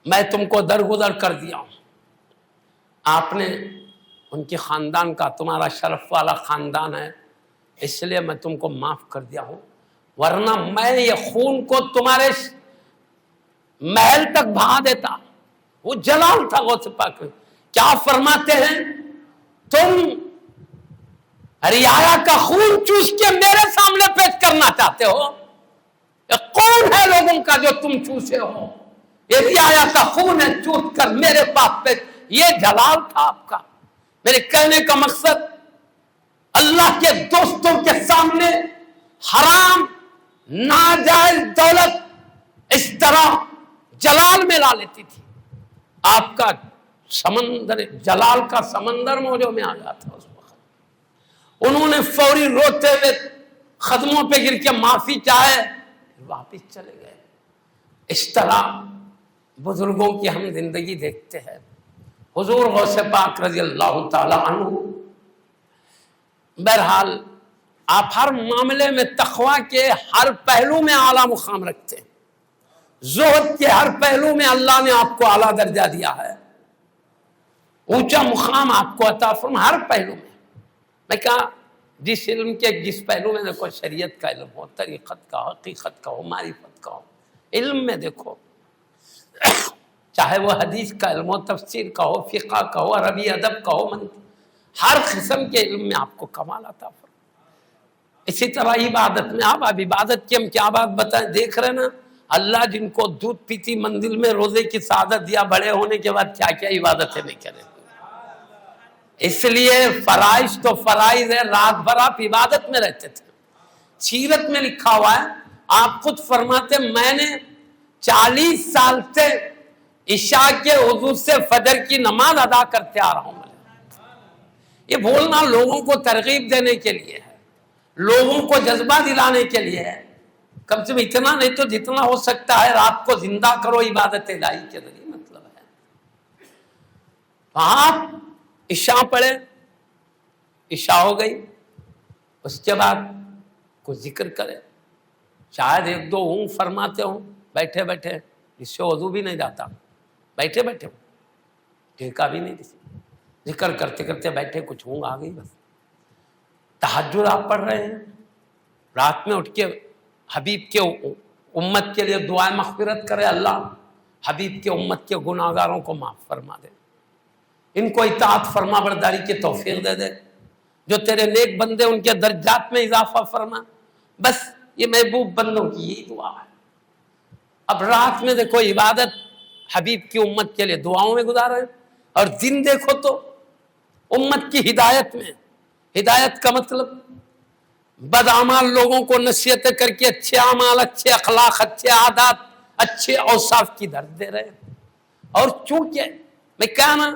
میں تم کو درگزر کر دیا ہوں۔ آپ نے ان کے خاندان کا، تمہارا شرف والا خاندان ہے اس لیے میں تم کو معاف کر دیا ہوں، ورنہ میں یہ خون کو تمہارے محل تک بہا دیتا۔ وہ جلال تھا غوث پاک۔ کیا فرماتے ہیں، تم رعایا کا خون چوس کے میرے سامنے پیش کرنا چاہتے ہو؟ یہ کون ہے لوگوں کا جو تم چوسے ہو؟ یہ رعایا کا خون ہے، چوس کر میرے پاس پیش۔ یہ جلال تھا آپ کا۔ میرے کہنے کا مقصد، اللہ کے دوستوں کے سامنے حرام ناجائز دولت اس طرح جلال میں لا لیتی تھی۔ آپ کا سمندر، جلال کا سمندر موجوں میں آ جاتا اس وقت۔ انہوں نے فوری روتے ہوئے قدموں پہ گر کے معافی چاہے، واپس چلے گئے۔ اس طرح بزرگوں کی ہم زندگی دیکھتے ہیں۔ حضور غوث پاک رضی اللہ تعالی عنہ، بہرحال آپ ہر معاملے میں تقویٰ کے ہر پہلو میں اعلیٰ مقام رکھتے ہیں، زہد کے ہر پہلو میں اللہ نے آپ کو اعلیٰ درجہ دیا ہے، اونچا مقام آپ کو عطا فرما ہر پہلو میں۔ میں کہا جس علم کے جس پہلو میں دیکھو، شریعت کا علم ہو، طریقت کا، حقیقت کا ہو، معرفت کا ہو، علم میں دیکھو، چاہے وہ حدیث کا علم ہو، تفسیر کا ہو، فقہ کا ہو، عربی ادب کا ہو، ہر قسم کے علم میں آپ کو کمال عطا فرما۔ اسی طرح عبادت میں، آپ اب عبادت کی ہم کیا بات بتائیں، دیکھ رہے نا اللہ جن کو دودھ پیتی منزل میں روزے کی سعادت دیا، بڑے ہونے کے بعد کیا کیا عبادتیں نہیں کریں۔ اس لیے فرائض تو فرائض ہے، رات بھر آپ عبادت میں رہتے تھے۔ سیرت میں لکھا ہوا ہے، آپ خود فرماتے میں نے 40 سال سے عشاء کے وضو سے فجر کی نماز ادا کرتے آ رہا ہوں۔ یہ بولنا لوگوں کو ترغیب دینے کے لیے ہے، لوگوں کو جذبہ دلانے کے لیے ہے۔ کم سے کم اتنا نہیں تو جتنا ہو سکتا ہے رات کو زندہ کرو عبادت الہی کے ذریعے، مطلب ہے آپ عشاء پڑھے، عشاء ہو گئی، اس کے بعد کچھ ذکر کرے، شاید ایک دو اونگ فرماتے ہوں بیٹھے بیٹھے، جس سے وضو بھی نہیں جاتا، بیٹھے بیٹھے ہوں، ٹھیکا بھی نہیں کسی، ذکر کرتے کرتے بیٹھے، کچھ اونگ آ گئی بس۔ تہجد آپ پڑھ رہے ہیں، رات میں اٹھ کے حبیب کے امت کے لیے دعائیں مغفرت کرے، اللہ حبیب کے امت کے گناہگاروں کو معاف فرما دے، ان کو اطاعت فرما برداری کی توفیق دے دے، جو تیرے نیک بندے ان کے درجات میں اضافہ فرما۔ بس یہ محبوب بندوں کی یہی دعا ہے۔ اب رات میں دیکھو عبادت حبیب کی امت کے لیے دعاؤں میں گزار رہے ہیں، اور دن دیکھو تو امت کی ہدایت میں۔ ہدایت کا مطلب بد اعمال لوگوں کو نصیحتیں کر کے اچھے اعمال، اچھے اخلاق، اچھے عادات، اچھے اوصاف کی درد دے رہے ہیں۔ اور چونکہ میں کہا نا،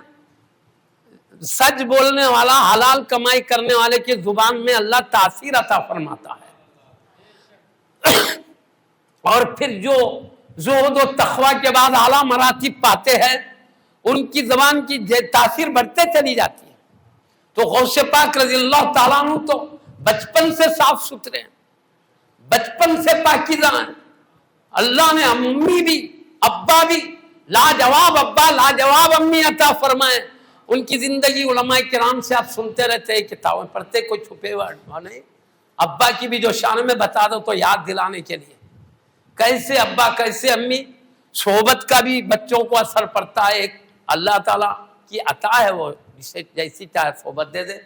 سچ بولنے والا، حلال کمائی کرنے والے کی زبان میں اللہ تاثیر عطا فرماتا ہے، اور پھر جو زہد و تقوی کے بعد اعلیٰ مراتب پاتے ہیں، ان کی زبان کی تاثیر بڑھتے چلی جاتی ہے۔ تو غوث پاک رضی اللہ تعالیٰ عنہ تو بچپن سے صاف ستھرے ہیں، بچپن سے پاکیزہ ہیں۔ اللہ نے امی بھی ابا بھی لاجواب ابا لاجواب امی عطا فرمائے۔ ان کی زندگی علماء کرام سے آپ سنتے رہتے ہیں، کتابیں پڑھتے، کوئی چھپے ہوئے نہیں۔ ابا کی بھی جو شان میں بتا دو تو یاد دلانے کے لیے، کیسے ابا کیسے امی، صحبت کا بھی بچوں کو اثر پڑتا ہے، ایک اللہ تعالیٰ کی عطا ہے، وہ جسے جیسی چاہے صحبت دے دے۔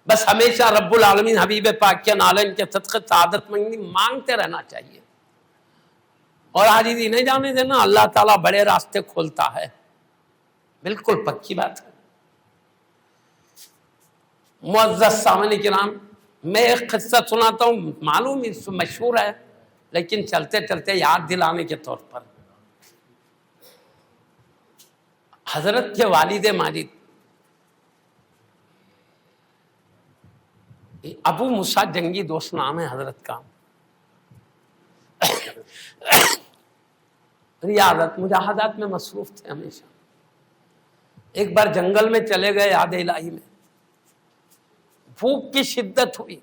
بس ہمیشہ رب العالمین حبیب پاک کے نالین کے صدقے سعادت مانگتے رہنا چاہیے، اور عاجزی نہیں جانے دینا۔ اللہ تعالیٰ بڑے راستے کھولتا ہے، بالکل پکی بات ہے۔ معزز سامعین کرام، میں ایک قصہ سناتا ہوں، معلوم مشہور ہے، لیکن چلتے چلتے یاد دلانے کے طور پر۔ حضرت کے والد ماجد ابو موسیٰ جنگی دوست نام ہے حضرت کا، ریاضت مجاہدات میں مصروف تھے ہمیشہ۔ ایک بار جنگل میں چلے گئے، یاد الہی میں بھوک کی شدت ہوئی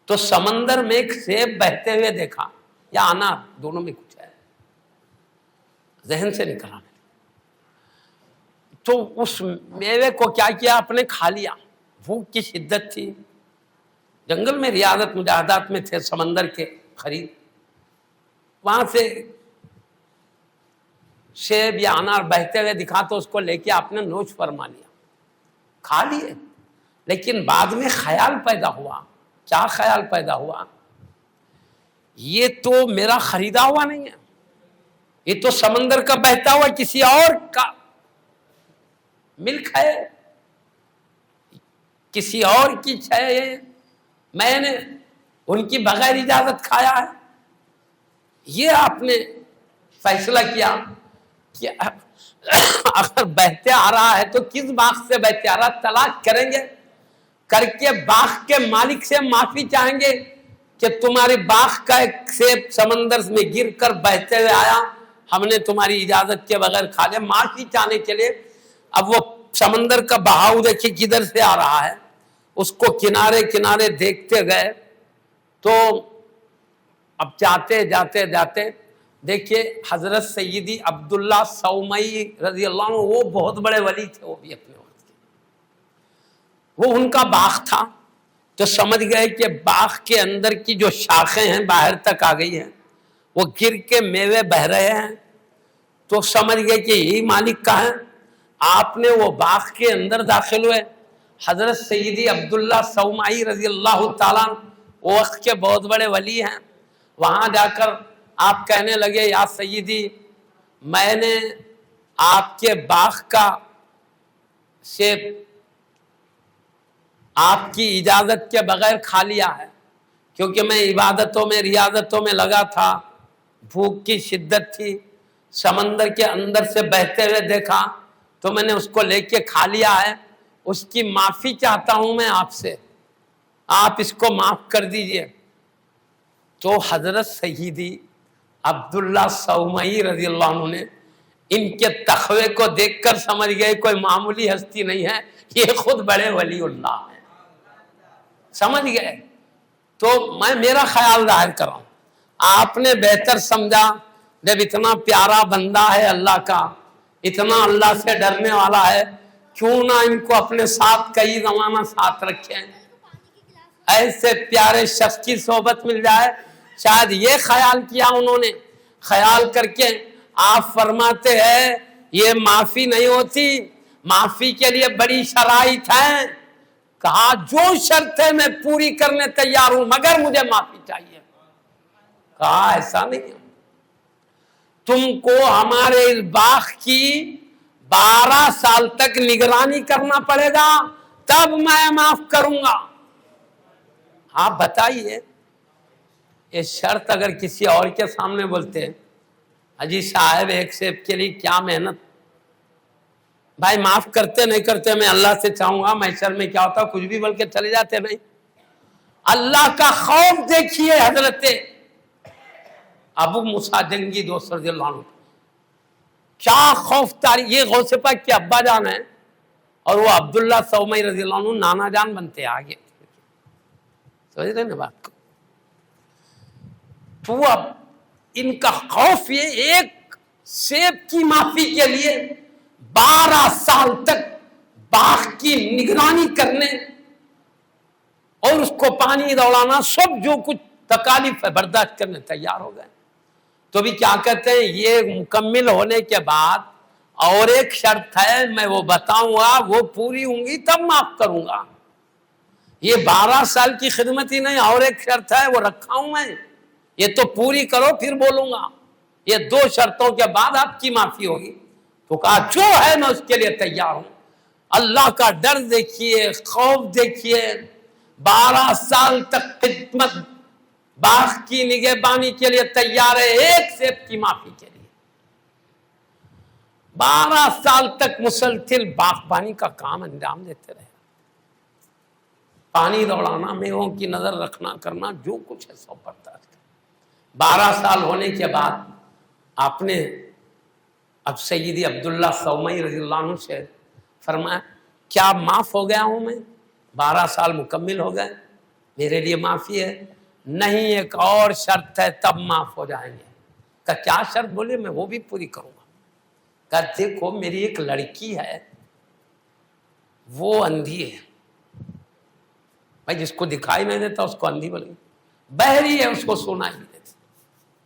تو سمندر میں ایک سیب بہتے ہوئے دیکھا، یا انار، دونوں میں کچھ ہے، ذہن سے نکلا نہیں۔ تو اس میوے کو کیا کیا، آپ نے کھا لیا، بھوک کی شدت تھی، جنگل میں ریاضت مجاہدات میں تھے، سمندر کے قریب، وہاں سے سیب یا انار بہتے ہوئے دکھا تو اس کو لے کے آپ نے نوش فرما لیا، کھا لیے۔ لیکن بعد میں خیال پیدا ہوا، کیا خیال پیدا ہوا، یہ تو میرا خریدا ہوا نہیں ہے، یہ تو سمندر کا بہتا ہوا کسی اور کا ملک ہے، کسی اور کی ہے، میں نے ان کی بغیر اجازت کھایا ہے۔ یہ آپ نے فیصلہ کیا کہ اگر بہتے آ رہا ہے تو کس باغ سے بہتے آ رہا، تلاش کریں گے، کر کے باغ کے مالک سے معافی چاہیں گے کہ تمہارے باغ کا ایک سیب سمندر میں گر کر بہتے ہوئے آیا، ہم نے تمہاری اجازت کے بغیر کھا لیا۔ معافی چاہنے کے لیے اب وہ سمندر کا بہاؤ دیکھیے کدھر سے آ رہا ہے، اس کو کنارے کنارے دیکھتے گئے۔ تو اب جاتے جاتے جاتے دیکھیے حضرت سیدی عبداللہ سومئی رضی اللہ عنہ، وہ بہت بڑے ولی تھے، وہ بھی اپنے وقت کے، وہ ان کا باغ تھا، تو سمجھ گئے کہ باغ کے اندر کی جو شاخیں ہیں باہر تک آ گئی ہیں، وہ گر کے میوے بہ رہے ہیں، تو سمجھ گئے کہ یہی مالک کا ہے۔ آپ نے وہ باغ کے اندر داخل ہوئے، حضرت سیدی عبداللہ سومئی رضی اللہ تعالیٰ وہ وقت کے بہت بڑے ولی ہیں، وہاں جا کر آپ کہنے لگے، یا سیدی میں نے آپ کے باغ کا سیب آپ کی اجازت کے بغیر کھا لیا ہے، کیونکہ میں عبادتوں میں ریاضتوں میں لگا تھا، بھوک کی شدت تھی، سمندر کے اندر سے بہتے ہوئے دیکھا تو میں نے اس کو لے کے کھا لیا ہے، اس کی معافی چاہتا ہوں میں آپ سے، آپ اس کو معاف کر دیجئے۔ تو حضرت سیدی عبداللہ سومئی رضی اللہ عنہ نے ان کے تقوی کو دیکھ کر سمجھ گئے کوئی معمولی ہستی نہیں ہے، یہ خود بڑے ولی اللہ ہیں. سمجھ گئے؟ تو میں میرا خیال ظاہر کر رہا ہوں، آپ نے بہتر سمجھا جب اتنا پیارا بندہ ہے اللہ کا، اتنا اللہ سے ڈرنے والا ہے، کیوں نہ ان کو اپنے ساتھ کئی زمانہ ساتھ رکھیں، ایسے پیارے شخص کی صحبت مل جائے. شاید یہ خیال کیا انہوں نے، خیال کر کے آپ فرماتے ہیں یہ معافی نہیں ہوتی، معافی کے لیے بڑی شرائط ہیں. کہا جو شرط ہے میں پوری کرنے تیار ہوں مگر مجھے معافی چاہیے. کہا ایسا نہیں ہے، تم کو ہمارے اس باغ کی 12 سال تک نگرانی کرنا پڑے گا تب میں معاف کروں گا. آپ بتائیے یہ شرط اگر کسی اور کے سامنے بولتے ہیں، اجی صاحب ایک سیب کے لیے کیا محنت، بھائی معاف کرتے نہیں کرتے میں اللہ سے چاہوں گا، محشر میں کیا ہوتا کچھ بھی بول کے چلے جاتے. نہیں، اللہ کا خوف دیکھیے حضرت ابو موسیٰ جنگی دوست رضی اللہ عنہ، کیا خوف تاری. یہ غوث پاک کے ابا جان ہیں اور وہ عبداللہ سومی رضی اللہ عنہ نانا جان بنتے آگے. سمجھ رہے نا بات کو؟ تو اب ان کا خوف یہ ایک سیب کی معافی کے لیے 12 سال تک باغ کی نگرانی کرنے اور اس کو پانی دوڑانا، سب جو کچھ تکالیف ہے برداشت کرنے تیار ہو گئے. تو بھی کیا کہتے ہیں یہ مکمل ہونے کے بعد اور ایک شرط ہے میں وہ بتاؤں گا، وہ پوری ہوں گی تب معاف کروں گا. یہ 12 سال کی خدمت ہی نہیں، اور ایک شرط ہے وہ رکھا ہوں میں، یہ تو پوری کرو پھر بولوں گا. یہ 2 شرطوں کے بعد آپ کی معافی ہوگی. تو کہا جو ہے میں اس کے لیے تیار ہوں. اللہ کا ڈر دیکھیے، خوف دیکھیے، 12 سال تک خدمت باغ کی نگہبانی کے لیے تیار ہے ایک سیب کی معافی کے لیے. 12 سال تک مسلسل باغبانی کا کام انجام دیتے رہے، پانی دوڑانا، میووں کی نظر رکھنا کرنا، جو کچھ ہے سب برداشت. 12 سال ہونے کے بعد آپ نے اب سیدی عبداللہ سومی رضی اللہ عنہ سے فرمایا کیا معاف ہو گیا ہوں میں؟ 12 سال مکمل ہو گئے، میرے لیے معافی ہے؟ نہیں، ایک اور شرط ہے تب معاف ہو جائیں گے. کہا کیا شرط؟ بولے میں وہ بھی پوری کروں گا. کہا دیکھو میری ایک لڑکی ہے وہ اندھی ہے، بھائی جس کو دکھائی نہیں دیتا اس کو اندھی بولیں گے، بہری ہے اس کو سنائی نہیں دیتا،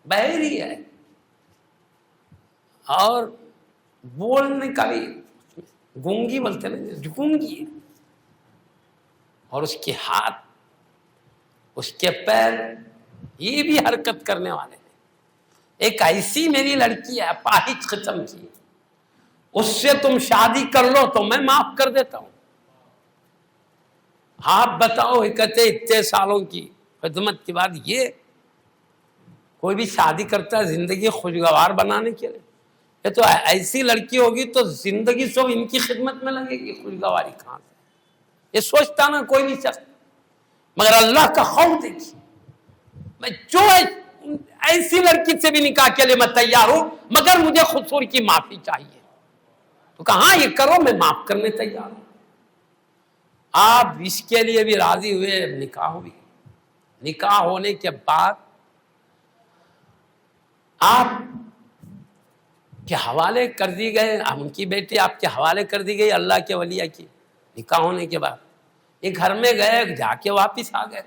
بہری ہے، اور بولنے کا بھی گونگی بولتے نہیں، گونگی ہے، اور اس کے ہاتھ اس کے پیر یہ بھی حرکت کرنے والے ہیں. ایک ایسی میری لڑکی ہے اپاہج قسم کی، اس سے تم شادی کر لو تو میں معاف کر دیتا ہوں. آپ بتاؤ، کہتے اتنے سالوں کی خدمت کے بعد یہ کوئی بھی شادی کرتا ہے زندگی خوشگوار بنانے کے لیے؟ یہ تو ایسی لڑکی ہوگی تو زندگی سب ان کی خدمت میں لگے گی، خوشگواری کہاں سے؟ یہ سوچتا نا کوئی بھی شخص. مگر اللہ کا خوف دیکھیے، میں جو ایسی لڑکی سے بھی نکاح کے لیے میں تیار ہوں مگر مجھے قصور کی معافی چاہیے. تو کہاں یہ کرو، میں معاف کرنے تیار ہوں. آپ اس کے لیے بھی راضی ہوئے، نکاح ہوئی. نکاح ہونے کے بعد آپ کے حوالے کر دی گئے، ان کی بیٹی آپ کے حوالے کر دی گئی اللہ کے ولیہ کی. نکاح ہونے کے بعد یہ گھر میں گئے، جا کے واپس آ گئے.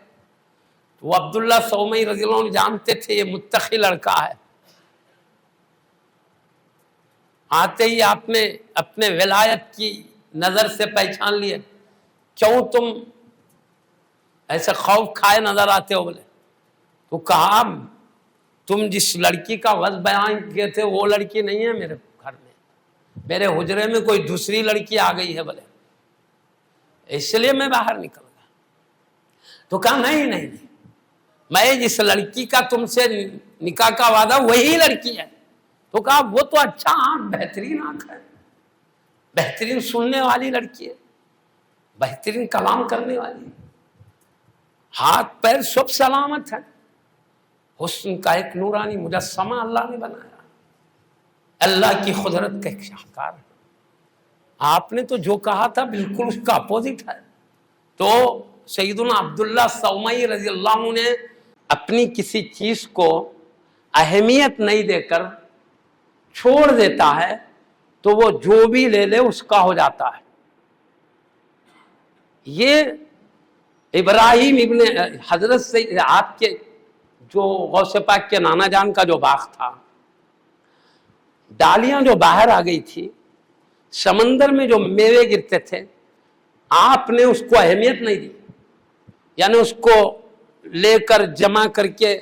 تو وہ عبداللہ سومی رضی اللہ عنہ جانتے تھے یہ متقی لڑکا ہے. آتے ہی آپ نے اپنے ولایت کی نظر سے پہچان لیے. کیوں تم ایسے خوف کھائے نظر آتے ہو؟ بولے تو کہا تم جس لڑکی کا وصف بیان کیے تھے وہ لڑکی نہیں ہے میرے گھر میں، میرے حجرے میں کوئی دوسری لڑکی آ گئی ہے، بولے اس لیے میں باہر نکل گیا. تو کہا نہیں، میں جس لڑکی کا تم سے نکاح کا وعدہ وہی لڑکی ہے. تو کہا وہ تو اچھا آنکھ، بہترین آنکھ ہے، بہترین سننے والی لڑکی ہے، بہترین کلام کرنے والی، ہاتھ پیر سب سلامت ہے، حسن کا ایک نورانی مجسمہ اللہ نے بنایا، اللہ کی قدرت کا ایک شاہکار ہے. آپ نے تو جو کہا تھا بالکل اس کا اپوزٹ ہے. تو سیدنا عبداللہ سومئی رضی اللہ عنہ نے اپنی کسی چیز کو اہمیت نہیں دے کر چھوڑ دیتا ہے تو وہ جو بھی لے لے اس کا ہو جاتا ہے. یہ ابراہیم ابن حضرت سے آپ کے جو غوث پاک کے نانا جان کا جو باغ تھا، ڈالیاں جو باہر آ گئی تھی، سمندر میں جو میوے گرتے تھے، آپ نے اس کو اہمیت نہیں دی. یعنی اس کو لے کر جمع کر کے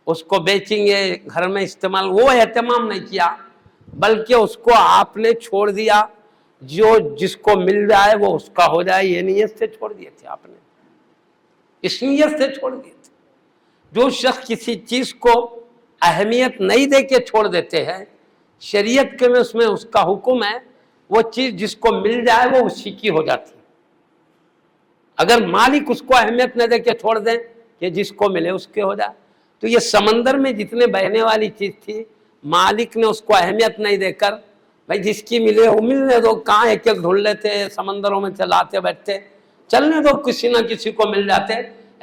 اس کو بیچیں گے، گھر میں استعمال، وہ اہتمام نہیں کیا، بلکہ اس کو آپ نے چھوڑ دیا. جو جس کو مل جائے وہ اس کا ہو جائے، یہ نیت سے چھوڑ دیے تھے آپ نے، اس نیت سے چھوڑ دیے تھے. جو شخص کسی چیز کو اہمیت نہیں دے کے چھوڑ دیتے ہیں، شریعت کے میں اس میں اس کا حکم ہے وہ چیز جس کو مل جائے وہ اسی کی ہو جاتی ہے. اگر مالک اس کو اہمیت نہ دے کے چھوڑ دیں کہ جس کو ملے اس کے ہو جائے، تو یہ سمندر میں جتنے بہنے والی چیز تھی، مالک نے اس کو اہمیت نہیں دے کر بھائی جس کی ملے وہ ملنے دو، کہاں ایک ایک ڈھونڈ لیتے سمندروں میں چلاتے بیٹھتے، چلنے دو کسی نہ کسی کو مل جاتے،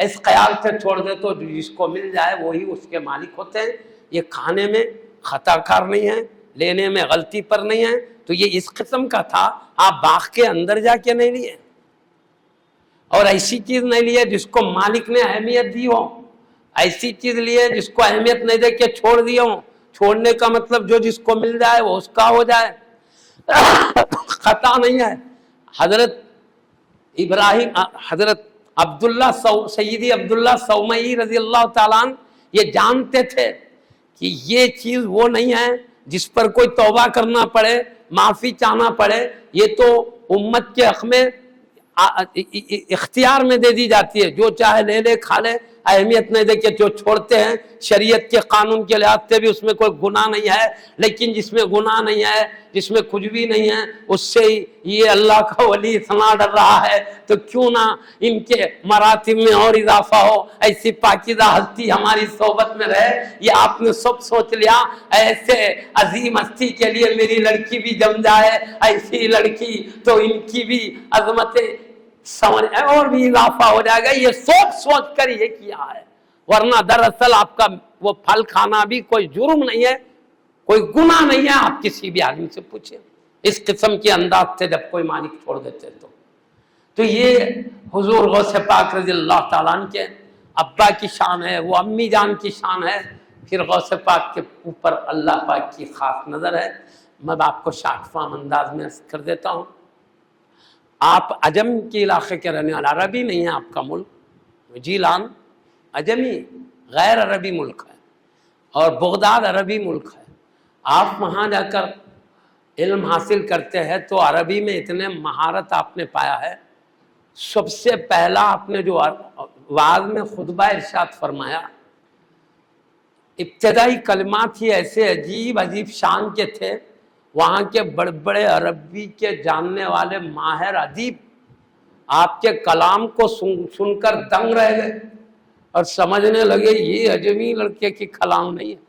اس خیال سے چھوڑ دے تو جس کو مل جائے وہی اس کے مالک ہوتے ہیں. یہ کھانے میں خطا کار نہیں ہے، لینے میں غلطی پر نہیں ہے. تو یہ اس قسم کا تھا، آپ باغ کے اندر جا کے نہیں لیے اور ایسی چیز نہیں لیے جس کو مالک نے اہمیت دی ہو، ایسی چیز لیے جس کو اہمیت نہیں دے کے چھوڑ دیے ہوں. چھوڑنے کا مطلب جو جس کو مل جائے وہ اس کا ہو جائے، خطا نہیں ہے. حضرت ابراہیم، حضرت عبداللہ سیدی عبداللہ سومئی رضی اللہ تعالیٰ عنہ یہ جانتے تھے کہ یہ چیز وہ نہیں ہے جس پر کوئی توبہ کرنا پڑے، معافی چاہنا پڑے. یہ تو امت کے حق میں اختیار میں دے دی جاتی ہے، جو چاہے لے لے کھا لے، اہمیت نہیں دے کے جو چھوڑتے ہیں. شریعت کے قانون کے لحاظ سے بھی اس میں کوئی گناہ نہیں ہے، لیکن جس میں گناہ نہیں ہے، جس میں کچھ بھی نہیں ہے، اس سے یہ اللہ کا ولی اتنا ڈر رہا ہے تو کیوں نہ ان کے مراتب میں اور اضافہ ہو، ایسی پاکیزہ ہستی ہماری صحبت میں رہے. یہ آپ نے سب سوچ لیا، ایسے عظیم ہستی کے لیے میری لڑکی بھی جم جائے، ایسی لڑکی تو ان کی بھی عظمتیں سمجھ اور بھی اضافہ ہو جائے گا. یہ سوچ کر یہ کیا ہے، ورنہ دراصل آپ کا وہ پھل کھانا بھی کوئی جرم نہیں ہے، کوئی گناہ نہیں ہے. آپ کسی بھی آدمی سے پوچھیں اس قسم کے انداز سے جب کوئی مالک چھوڑ دیتے تو یہ حضور غوث پاک رضی اللہ تعالیٰ عنہ کے ابا کی شان ہے، وہ امی جان کی شان ہے، پھر غوث پاک کے اوپر اللہ پاک کی خاص نظر ہے. میں آپ کو شاٹ فام انداز میں کر دیتا ہوں. آپ عجم کے علاقے کے رہنے والا، عربی نہیں ہے آپ کا ملک، جیلان عجمی غیر عربی ملک ہے اور بغداد عربی ملک ہے. آپ وہاں جا کر علم حاصل کرتے ہیں تو عربی میں اتنے مہارت آپ نے پایا ہے. سب سے پہلا آپ نے جو وعظ میں خطبہ ارشاد فرمایا، ابتدائی کلمات ہی ایسے عجیب شان کے تھے. وہاں کے بڑے بڑے عربی کے جاننے والے ماہر ادیب آپ کے کلام کو سن کر دنگ رہ گئے اور سمجھنے لگے یہ عجمی لڑکے کی کلام نہیں ہے،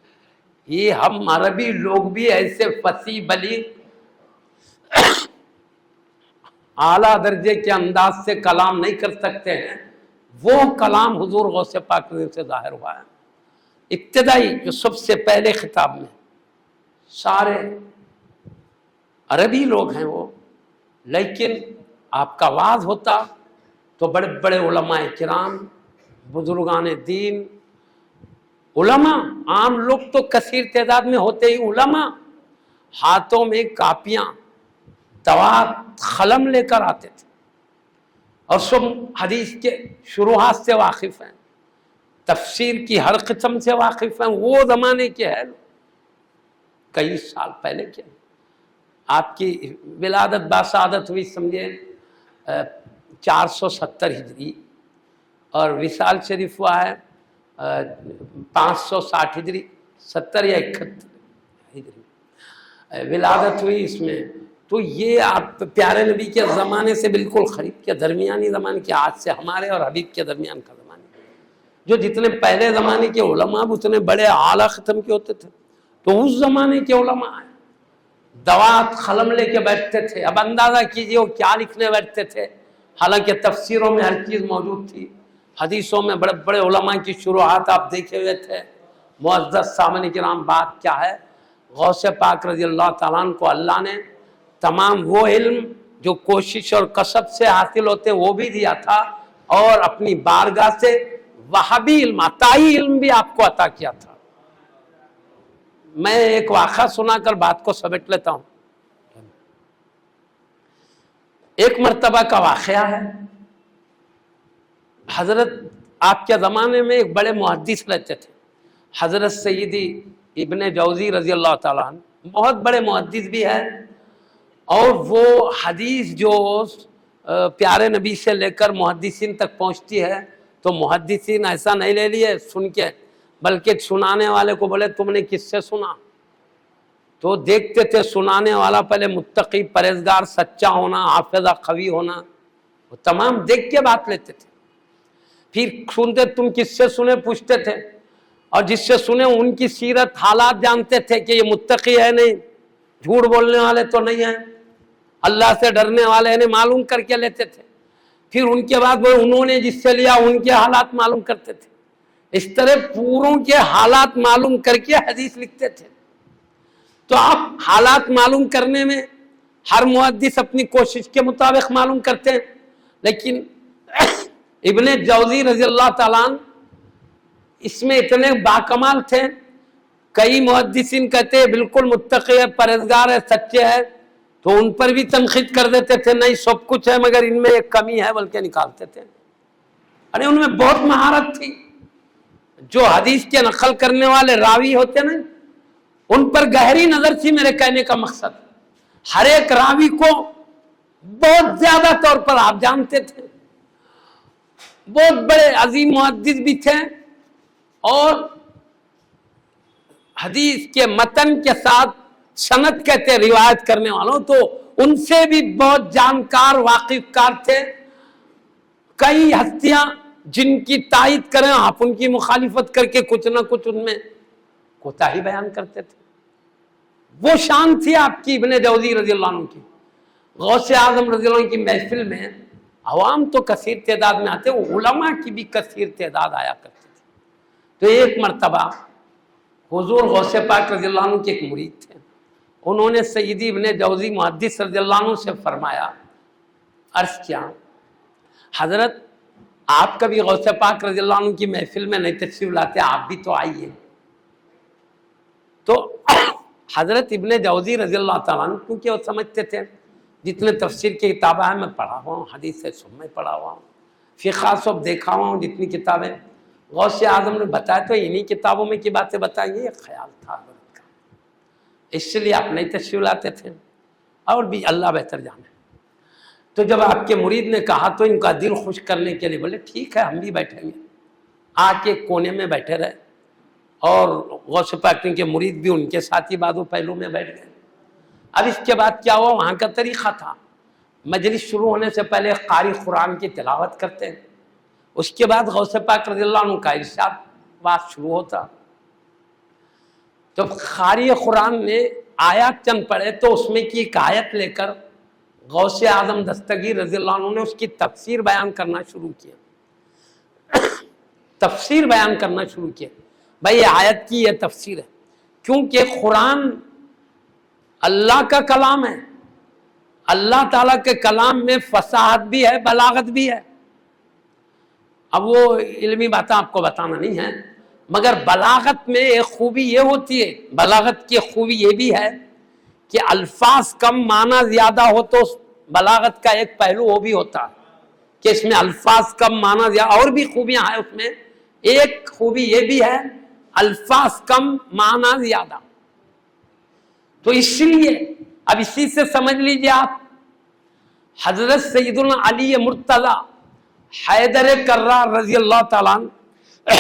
یہ ہم عربی لوگ بھی ایسے فصیح بلیغ اعلیٰ درجے کے انداز سے کلام نہیں کر سکتے ہیں. وہ کلام حضور غوث پاک سے ظاہر ہوا ہے. ابتدائی جو سب سے پہلے خطاب میں سارے عربی لوگ ہیں وہ، لیکن آپ کا وعظ ہوتا تو بڑے بڑے علماء کرام، بزرگان دین، علماء عام لوگ تو کثیر تعداد میں ہوتے ہی، علماء ہاتھوں میں کاپیاں توات قلم لے کر آتے تھے اور سب حدیث کے شروحات سے واقف ہیں، تفسیر کی ہر قسم سے واقف ہیں. وہ زمانے کے ہیں، کئی سال پہلے کے. آپ کی ولادت باسعادت ہوئی سمجھے 470 ہجری اور وصال شریف ہوا ہے 560 ہجری، 70 یا 71 ہجری ولادت ہوئی اس میں. تو یہ آپ پیارے نبی کے زمانے سے بالکل قریب کے درمیانی زمانے کے، آج سے ہمارے اور حبیب کے درمیان کا زمانے. جو جتنے پہلے زمانے کے علماء اتنے بڑے اعلیٰ ختم کے ہوتے تھے، تو اس زمانے کے علماء ہیں دوات قلم لے کے بیٹھتے تھے. اب اندازہ کیجئے وہ کیا لکھنے بیٹھتے تھے. حالانکہ تفسیروں میں ہر چیز موجود تھی, حدیثوں میں بڑے بڑے علماء کی شروحات آپ دیکھے ہوئے تھے. معزز سامعین کرام, بات کیا ہے, غوث پاک رضی اللہ تعالیٰ عنہ کو اللہ نے تمام وہ علم جو کوشش اور کسب سے حاصل ہوتے وہ بھی دیا تھا, اور اپنی بارگاہ سے وہابی علم, عطائی علم بھی آپ کو عطا کیا تھا. میں ایک واقعہ سنا کر بات کو سمیٹ لیتا ہوں. ایک مرتبہ کا واقعہ ہے. حضرت آپ کے زمانے میں ایک بڑے محدث رہتے تھے, حضرت سیدی ابن جوزی رضی اللہ تعالیٰ عنہ, بہت بڑے محدث بھی ہے, اور وہ حدیث جو پیارے نبی سے لے کر محدثین تک پہنچتی ہے تو محدثین ایسا نہیں لے لیے سن کے, بلکہ سنانے والے کو بولے تم نے کس سے سنا, تو دیکھتے تھے سنانے والا پہلے متقی پرہیزگار سچا ہونا, حافظہ قوی ہونا, وہ تمام دیکھ کے بات لیتے تھے. پھر سنتے تم کس سے سنے پوچھتے تھے, اور جس سے سنے ان کی سیرت حالات جانتے تھے کہ یہ متقی ہے نہیں, جھوٹ بولنے والے تو نہیں ہیں, اللہ سے ڈرنے والے نہیں, معلوم کر کے لیتے تھے. پھر ان کے بعد وہ انہوں نے جس سے لیا ان کے حالات معلوم کرتے تھے. اس طرح پوروں کے حالات معلوم کر کے حدیث لکھتے تھے. تو آپ حالات معلوم کرنے میں ہر محدث اپنی کوشش کے مطابق معلوم کرتے ہیں, لیکن ابن جوزی رضی اللہ تعالیٰ عنہ اس میں اتنے باکمال تھے. کئی محدثین کہتے ہیں بالکل متقی ہے, پرہیزگار ہے, سچے ہے, تو ان پر بھی تنقید کر دیتے تھے, نہیں سب کچھ ہے مگر ان میں ایک کمی ہے بلکہ نکالتے تھے. ارے ان میں بہت مہارت تھی. جو حدیث کے نقل کرنے والے راوی ہوتے نا, ان پر گہری نظر تھی. میرے کہنے کا مقصد ہر ایک راوی کو بہت زیادہ طور پر آپ جانتے تھے. بہت بڑے عظیم محدث بھی تھے, اور حدیث کے متن کے ساتھ سند کہتے روایت کرنے والوں, تو ان سے بھی بہت جانکار واقف کار تھے. کئی ہستیاں جن کی تائید کریں آپ ان کی مخالفت کر کے کچھ نہ کچھ ان میں کوتاہی بیان کرتے تھے. وہ شان تھی آپ کی ابن جوزی رضی اللہ عنہ کی. غوث اعظم رضی اللہ عنہ کی محفل میں عوام تو کثیر تعداد میں آتے, علماء کی بھی کثیر تعداد آیا کرتے تھے. تو ایک مرتبہ حضور غوث پاک رضی اللہ عنہ کے ایک مرید تھے, انہوں نے سیدی ابن جوزی محدث رضی اللہ عنہ سے فرمایا, عرض کیا حضرت آپ کبھی غوث پاک رضی اللہ عنہ کی محفل میں نہیں تشریف لاتے, آپ بھی تو آئیے. تو حضرت ابن جوزی رضی اللہ تعالیٰ عنہ کیونکہ وہ سمجھتے تھے جتنے تفسیر کی کتابیں ہیں میں پڑھا ہوا ہوں, حدیث سے سب میں پڑھا ہوا ہوں, فقہ سب دیکھا ہوا ہوں, جتنی کتابیں غوث اعظم نے بتایا تو انہی کتابوں میں کی باتیں بتائیں. یہ خیال تھا حضرت کا, اس لیے آپ نہیں تشریف لاتے تھے, اور بھی اللہ بہتر جانے. تو جب آپ کے مرید نے کہا تو ان کا دل خوش کرنے کے لیے بولے ٹھیک ہے ہم بھی بیٹھیں گے. آ کے کونے میں بیٹھے رہے, اور غوث پاک کے مرید بھی ان کے ساتھی بازو پہلو میں بیٹھ گئے. اب اس کے بعد کیا ہوا, وہاں کا طریقہ تھا مجلس شروع ہونے سے پہلے قاری قرآن کی تلاوت کرتے ہیں, اس کے بعد غوث پاک رضی اللہ عنہ کا ارشاد بات شروع ہوتا. جب قاری قرآن نے آیات چند پڑھے تو اس میں کی ایک آیت لے کر غوث اعظم دستگیر رضی اللہ عنہ نے اس کی تفسیر بیان کرنا شروع کیا. تفسیر بیان کرنا شروع کیا, بھائی یہ آیت کی یہ تفسیر ہے, کیونکہ قرآن اللہ کا کلام ہے. اللہ تعالیٰ کے کلام میں فصاحت بھی ہے, بلاغت بھی ہے. اب وہ علمی باتیں آپ کو بتانا نہیں ہے, مگر بلاغت میں ایک خوبی یہ ہوتی ہے, بلاغت کی خوبی یہ بھی ہے کہ الفاظ کم معنی زیادہ ہو تو بلاغت کا ایک پہلو وہ بھی ہوتا ہے کہ اس میں الفاظ کم معنی زیادہ, اور بھی خوبیاں ہیں اس میں. ایک خوبی یہ بھی ہے الفاظ کم معنی زیادہ. تو اس لیے اب اسی سے سمجھ لیجئے آپ, حضرت سیدنا علی مرتضی حیدر کرار رضی اللہ تعالیٰ عنہ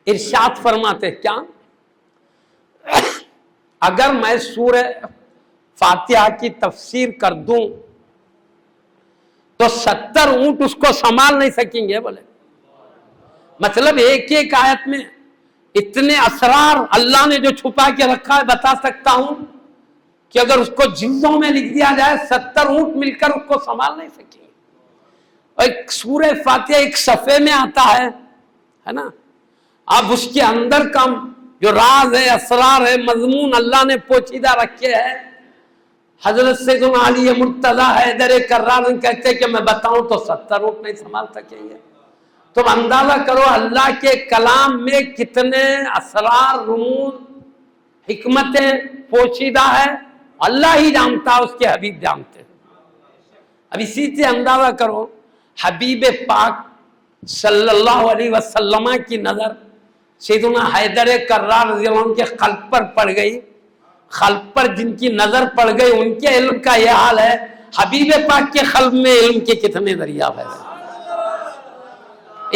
ارشاد فرماتے کیا, اگر میں سورہ فاتحہ کی تفسیر کر دوں تو 70 اونٹ اس کو سنبھال نہیں سکیں گے. بولے مطلب ایک ایک آیت میں اتنے اسرار اللہ نے جو چھپا کے رکھا ہے بتا سکتا ہوں کہ اگر اس کو جلدوں میں لکھ دیا جائے 70 اونٹ مل کر اس کو سنبھال نہیں سکیں گے. اور ایک سورہ فاتحہ ایک صفحے میں آتا ہے نا. اب اس کے اندر کا جو راز ہے، اسرار ہے، مضمون اللہ نے پوشیدہ رکھے ہے. حضرت سیدنا علی مرتضیٰ حیدر کرار کہتے ہیں کہ میں بتاؤں تو 70 اونٹ نہیں سنبھال سکیں گے. تم اندازہ کرو اللہ کے کلام میں کتنے اسرار، رموز، حکمتیں پوشیدہ ہے. اللہ ہی جانتا، اس کے حبیب جانتے ہیں. اب اسی سے اندازہ کرو حبیب پاک صلی اللہ علیہ وسلم کی نظر سیدنا حیدر کرار رضی اللہ عنہ کے قلب پر پڑ گئی. قلب پر جن کی نظر پڑ گئی ان کے علم کا یہ حال ہے. حبیب پاک کے قلب میں علم کے کتنے دریا ہے.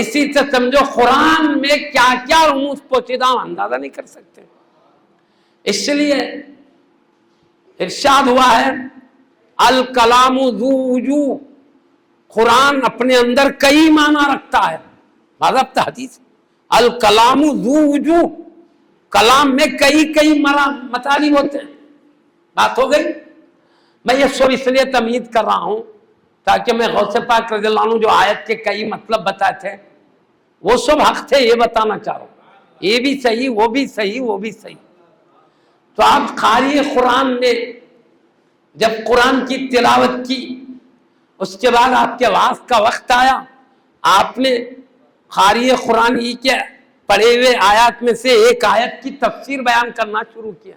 اسی سے سمجھو قرآن میں کیا کیا رموز پوشیدہ اندازہ نہیں کر سکتے. اس لیے ارشاد ہوا ہے الکلام ذو وجوہ، قرآن اپنے اندر کئی معنی رکھتا ہے. باضابطہ حدیث الکلام ذو وجوہ، کلام میں کئی مطالب ہوتے ہیں. بات ہو گئی. میں یہ سب اس لیے تمہید کر رہا ہوں تاکہ میں غوث پاک رضی اللہ عنہ جو آیت کے کئی مطلب بتائے تھے وہ سب حق تھے، یہ بتانا چاہ رہا ہوں. یہ بھی صحیح، وہ بھی صحیح، وہ بھی صحیح. تو آپ قاری قرآن نے جب قرآن کی تلاوت کی، اس کے بعد آپ کے واعظ کا وقت آیا، آپ نے قاری قرآن ہی کے پڑھے ہوئے آیات میں سے ایک آیت کی تفسیر بیان کرنا شروع کیا.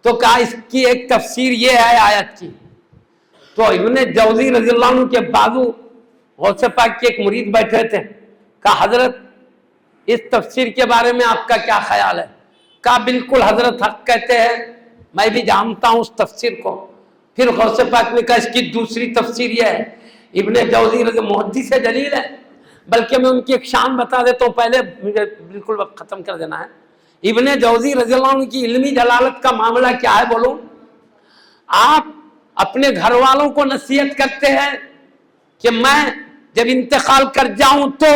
تو کہا اس کی ایک تفسیر یہ ہے آیت کی. تو ابن جوزی رضی اللہ عنہ کے بازو غوث پاک کے ایک مرید بیٹھے تھے. کہا حضرت اس تفسیر کے بارے میں آپ کا کیا خیال ہے؟ کہا بالکل حضرت حق کہتے ہیں، میں بھی جانتا ہوں اس تفسیر کو. پھر غوث پاک نے کہا اس کی دوسری تفسیر یہ ہے. ابن جوزی رضی محدث جلیل ہے، بلکہ میں ان کی ایک شان بتا دیتا ہوں، پہلے مجھے بالکل وقت ختم کر دینا ہے. ابن جوزی رضی اللہ عنہ کی علمی جلالت کا معاملہ کیا ہے بولوں؟ آپ اپنے گھر والوں کو نصیحت کرتے ہیں کہ میں جب انتقال کر جاؤں تو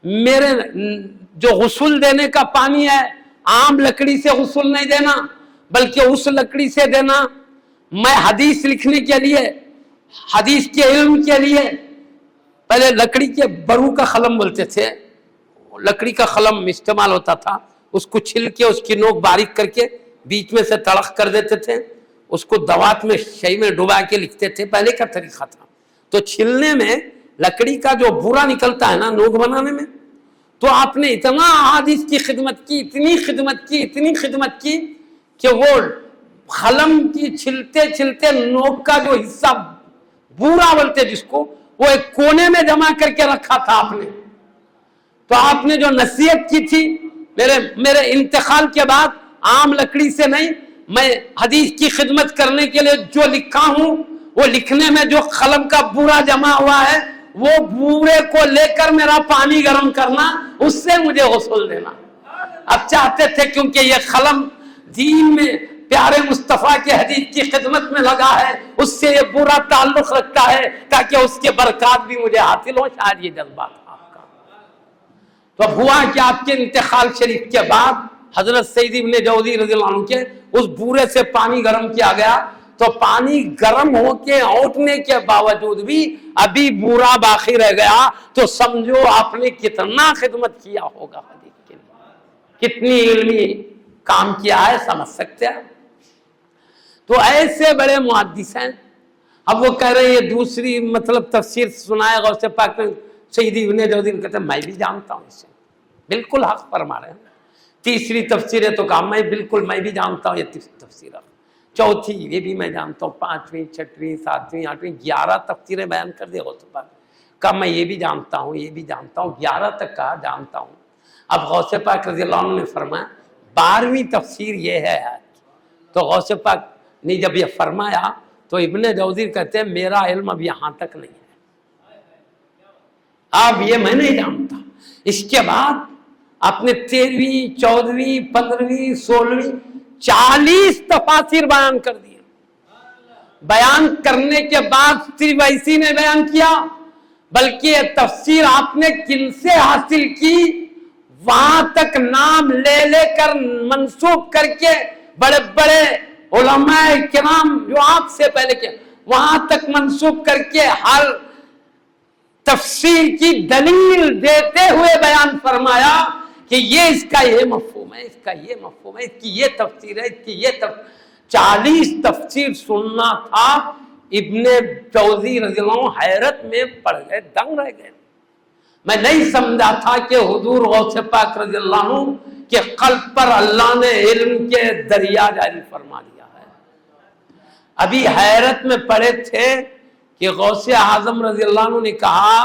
میرے جو غسل دینے کا پانی ہے عام لکڑی سے غسل نہیں دینا بلکہ اس لکڑی سے دینا. میں حدیث لکھنے کے لیے، حدیث کے علم کے لیے پہلے لکڑی کے برو کا قلم بولتے تھے، لکڑی کا قلم استعمال ہوتا تھا، اس کو چھل کے اس کی نوک باریک کر کے بیچ میں سے تڑخ کر دیتے تھے، اس کو دوات میں شئی میں ڈبا کے لکھتے تھے. پہلے کا طریقہ تھا. تو چھلنے میں لکڑی کا جو بورا نکلتا ہے نا نوک بنانے میں، تو آپ نے اتنا حدیث کی خدمت کی، اتنی خدمت کی کہ وہ قلم کی چھلتے چھلتے نوک کا جو حصہ بورا بولتے جس کو، وہ ایک کونے میں جمع کر کے رکھا تھا آپ نے. تو آپ نے جو نصیحت کی تھی میرے انتقال کے بعد عام لکڑی سے نہیں، میں حدیث کی خدمت کرنے کے لیے جو لکھا ہوں وہ لکھنے میں جو قلم کا بورا جمع ہوا ہے وہ بورے کو لے کر میرا پانی گرم کرنا، اس سے مجھے غسل دینا. اب چاہتے تھے کیونکہ یہ قلم دین میں پیارے مصطفیٰ کے حدیث کی خدمت میں لگا ہے، اس سے یہ برا تعلق رکھتا ہے تاکہ اس کے برکات بھی مجھے حاصل ہو. شاید یہ جذبہ تھا آپ کا. تو اب ہوا کہ آپ کے انتقال شریف کے بعد حضرت سید ابن جوزی رضی اللہ عنہ کے اس بورے سے پانی گرم کیا گیا. تو پانی گرم ہو کے اوٹنے کے باوجود بھی ابھی بورا باقی رہ گیا. تو سمجھو آپ نے کتنا خدمت کیا ہوگا حدیث کے لیے، کتنی علمی کام کیا ہے، سمجھ سکتے ہیں. تو ایسے بڑے محدث ہیں. اب وہ کہہ رہے ہیں یہ دوسری مطلب تفسیر سنائے غوث پاک نے سید ابن جوزی، کہتے ہیں میں بھی جانتا ہوں اسے. بالکل حق فرما رہے ہیں. تیسری تفسیر ہے تو کہا میں بھی جانتا ہوں یہ تفسیر. چوتھی یہ بھی میں جانتا ہوں. پانچویں، چھٹویں، ساتویں، آٹھویں، 11 تفسیریں بیان کر دے غوث پاک. کہا میں یہ بھی جانتا ہوں، یہ بھی جانتا ہوں. 11 تک کہا جانتا ہوں. اب غوث پاک رضی اللہ عنہ نے فرمایا 12ویں تفسیر یہ ہے. تو غوث پاک نے جب یہ فرمایا تو ابن جوزی کہتے ہیں میرا علم اب یہاں تک نہیں ہے، اب یہ میں نہیں جانتا. اس کے بعد آپ نے 13ویں، 14ویں، 15ویں، 16ویں 40 تفاسیر بیان کر دیے. بیان کرنے کے بعد صرف ایسی نے بیان کیا بلکہ یہ تفسیر آپ نے کن سے حاصل کی وہاں تک نام لے لے کر منسوب کر کے بڑے بڑے علماء کرام جو آپ سے پہلے کے وہاں تک منسوب کر کے ہر تفسیر کی دلیل دیتے ہوئے بیان فرمایا کہ یہ اس کا یہ مفہوم ہے، اس کا یہ مفہوم ہے، اس کی یہ تفسیر ہے، اس کی یہ تفسیر. 40 تفسیر سننا تھا. ابن جوزی رضی اللہ عنہ حیرت میں پڑ گئے، دنگ رہ گئے. میں نہیں سمجھا تھا کہ حضور غوث پاک رضی اللہ عنہ کے قلب پر اللہ نے علم کے دریا جاری فرما دیا ہے. ابھی حیرت میں پڑے تھے کہ غوث اعظم رضی اللہ عنہ نے کہا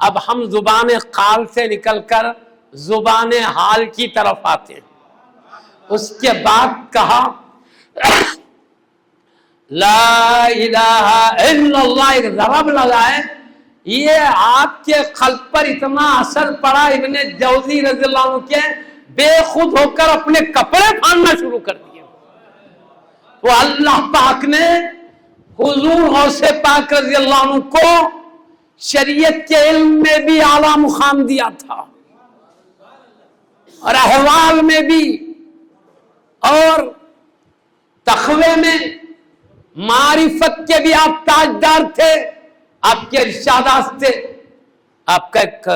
اب ہم زبان قال سے نکل کر زبان حال کی طرف آتے ہیں. اس کے بعد کہا لا الہ الا اللہ، ایک ضرب لگائے. یہ آپ کے قلب پر اتنا اثر پڑا ابن جوزی رضی اللہ عنہ کے بے خود ہو کر اپنے کپڑے پھاڑنا شروع کر دیے. تو اللہ پاک نے حضور غوث پاک رضی اللہ عنہ کو شریعت کے علم میں بھی اعلیٰ مقام دیا تھا اور احوال میں بھی اور تقوی میں معرفت کے بھی آپ تاجدار تھے. آپ کے ارشادات تھے. آپ کا ایک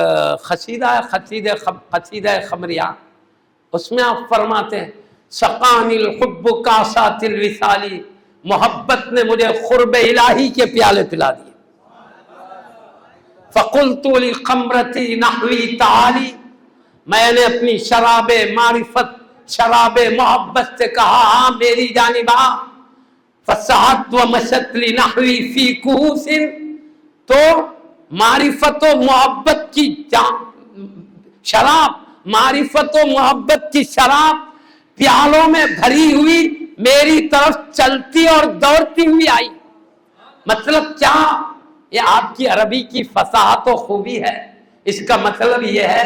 قصیدہ خمریہ، اس میں آپ فرماتے ہیں سقانی الحب کاسات الوصالی، محبت نے مجھے قرب الہی کے پیالے پلا دیے. فقلت لقمرتی نحوی تعالی، میں نے اپنی شراب معرفت شراب محبت سے کہا ہاں میری جانب آ. فسعت ومشت لنحوی فی کہوس، تو معرفت و محبت کی شراب، معرفت و محبت کی شراب پیالوں میں بھری ہوئی میری طرف چلتی اور دوڑتی ہوئی آئی. مطلب کیا؟ یہ آپ کی عربی کی فصاحت و خوبی ہے. اس کا مطلب یہ ہے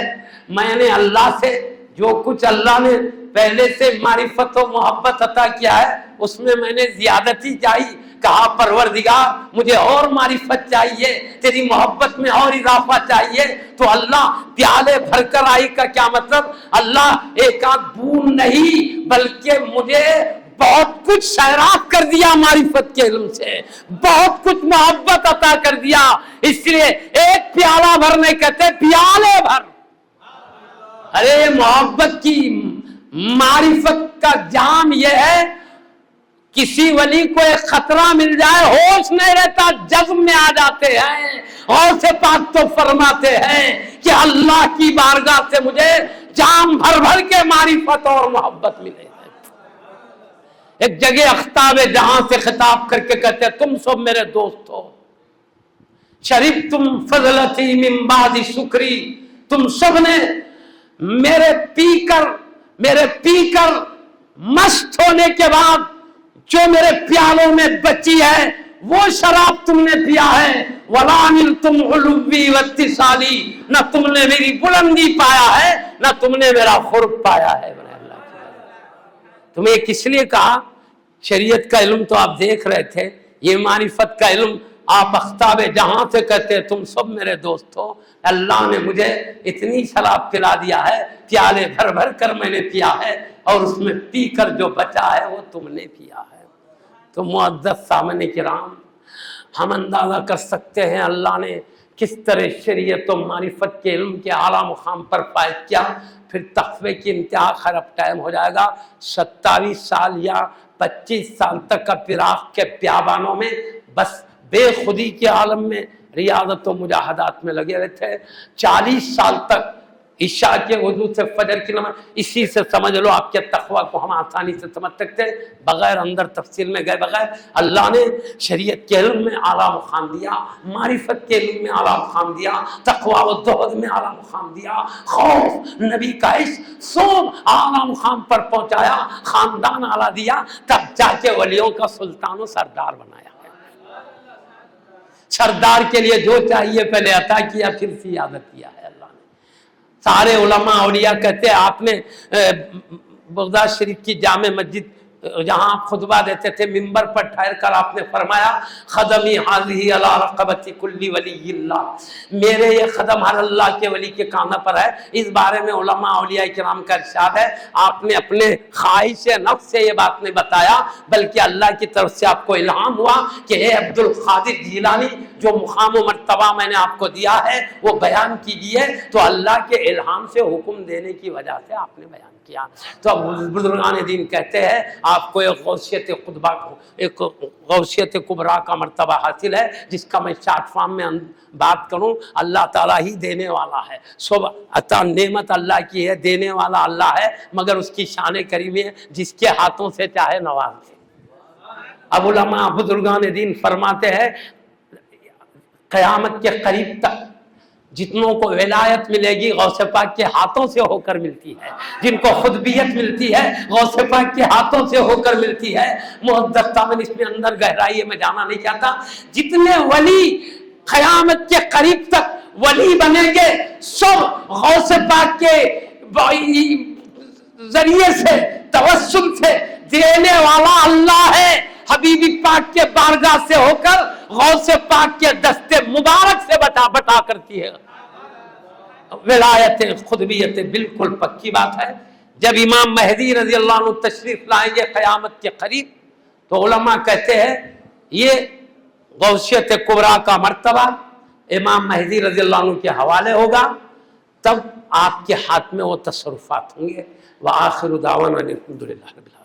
میں نے اللہ سے جو کچھ اللہ نے پہلے سے معرفت و محبت عطا کیا ہے اس میں نے زیادتی چاہی. کہا پروردگار مجھے اور معرفت چاہیے، تیری محبت میں اور اضافہ چاہیے. تو اللہ پیالے بھر کر آئی کا کیا مطلب؟ اللہ ایک آدھ بوند نہیں بلکہ مجھے بہت کچھ سیراب کر دیا معرفت کے علم سے، بہت کچھ محبت عطا کر دیا. اس لیے ایک پیالہ بھر نہیں کہتے، پیالے بھر. ارے محبت کی معرفت کا جام یہ ہے کسی ولی کو ایک خطرہ مل جائے ہوش نہیں رہتا، جذب میں آ جاتے ہیں. اور سے پاک تو فرماتے ہیں کہ اللہ کی بارگاہ سے مجھے جام بھر بھر کے معرفت اور محبت ملے. ایک جگہ اختاب جہاں سے خطاب کر کے کہتے ہیں تم سب میرے دوست ہو، شربتم فضلتی من بعد شکری، تم سب نے میرے پی کر مست ہونے کے بعد جو میرے پیالوں میں بچی ہے وہ شراب تم نے پیا ہے. وَلَا نِلْتُمْ عُلُوِّي وَاتِّصَالِي، نہ تم نے میری بلندی پایا ہے نہ تم نے میرا قرب پایا ہے. تمہیں کس لیے کہا؟ شریعت کا علم تو آپ دیکھ رہے تھے، یہ معرفت کا علم آپ اختاب جہاں سے کہتے ہیں تم سب میرے دوست ہو. اللہ نے مجھے اتنی شراب پلا دیا ہے، پیالے بھر بھر کر میں نے پیا ہے اور اس میں پی کر جو بچا ہے وہ تم نے پیا ہے. تو معزز سامعین کرام، ہم اندازہ کر سکتے ہیں اللہ نے کس طرح شریعت و معرفت کے علم کے اعلیٰ مقام پر فائز کیا. پھر تقوی کی انتہا خراب ٹائم ہو جائے گا. 27 سال یا 25 سال تک کا فراق کے بیابانوں میں بس بے خودی کے عالم میں ریاضت و مجاہدات میں لگے رہے تھے. 40 سال تک عشاء کے وضو سے فجر کی نماز. اسی سے سمجھ لو آپ کے تقوی کو ہم آسانی سے سمجھ سکتے ہیں بغیر اندر تفصیل میں گئے بغیر. اللہ نے شریعت کے علم میں اعلیٰ مقام دیا، معرفت کے علم میں اعلیٰ مقام دیا، تقوی و زہد میں اعلیٰ مقام دیا، خوف نبی کا عشق سب اعلیٰ مقام پر پہنچایا، خاندان اعلیٰ دیا، تب جا کے ولیوں کا سلطان و سردار بنایا. سردار کے لیے جو چاہیے پہلے عطا کیا پھر سیادت کیا ہے اللہ نے. سارے علماء اولیاء کہتے ہیں آپ نے بغداد شریف کی جامع مسجد جہاں آپ خطبہ دیتے تھے منبر پر ٹھہر کر آپ نے فرمایا خدمی حاضی علی رقبتی کلی ولی اللہ، میرے یہ قدم ہر اللہ کے ولی کے کانوں پر ہے۔ اس بارے میں علماء اولیاء کرام کا ارشاد ہے، آپ نے اپنے خواہش نفس سے یہ بات نہیں بتایا، بلکہ اللہ کی طرف سے آپ کو الہام ہوا کہ اے عبد القادر جیلانی، جو مقام و مرتبہ میں نے آپ کو دیا ہے وہ بیان کیجئے، تو اللہ کے الہام سے حکم دینے کی وجہ سے آپ نے بیان کیا۔ تو اب بزرگان دین کہتے ہیں آپ کو ایک غوثیت قطبہ، ایک غوثیت کبریٰ کا مرتبہ حاصل ہے، جس کا میں شارٹ فارم میں بات کروں، اللہ تعالیٰ ہی دینے والا ہے، سب عطا نعمت اللہ کی ہے، دینے والا اللہ ہے، مگر اس کی شان کریمی ہے، جس کے ہاتھوں سے چاہے نواز دے۔ اب علماء بزرگان دین فرماتے ہیں قیامت کے قریب تک جتنوں کو ولایت ملے گی غوث پاک کے ہاتھوں سے ہو کر ملتی ہے، جن کو خطبیت ملتی ہے غوث پاک کے ہاتھوں سے ہو کر ملتی ہے۔ محدث تامن اس میں اندر گہرائی میں جانا نہیں چاہتا، جتنے ولی قیامت کے قریب تک ولی بنیں گے سب غوث پاک کے ذریعے سے توسل سے دینے والا اللہ ہے، حبیبی پاک کے بارگاہ سے ہو کر غوث پاک کے دستے مبارک سے بتا کرتی ہے۔ ولایت خطبیت بالکل پکی بات ہے۔ جب امام مہدی رضی اللہ عنہ تشریف لائیں گے قیامت کے قریب، تو علماء کہتے ہیں یہ غوثیت کبریٰ کا مرتبہ امام مہدی رضی اللہ عنہ کے حوالے ہوگا، تب آپ کے ہاتھ میں وہ تصرفات ہوں گے۔ وآخر دعوانا الحمدللہ رب العالمین۔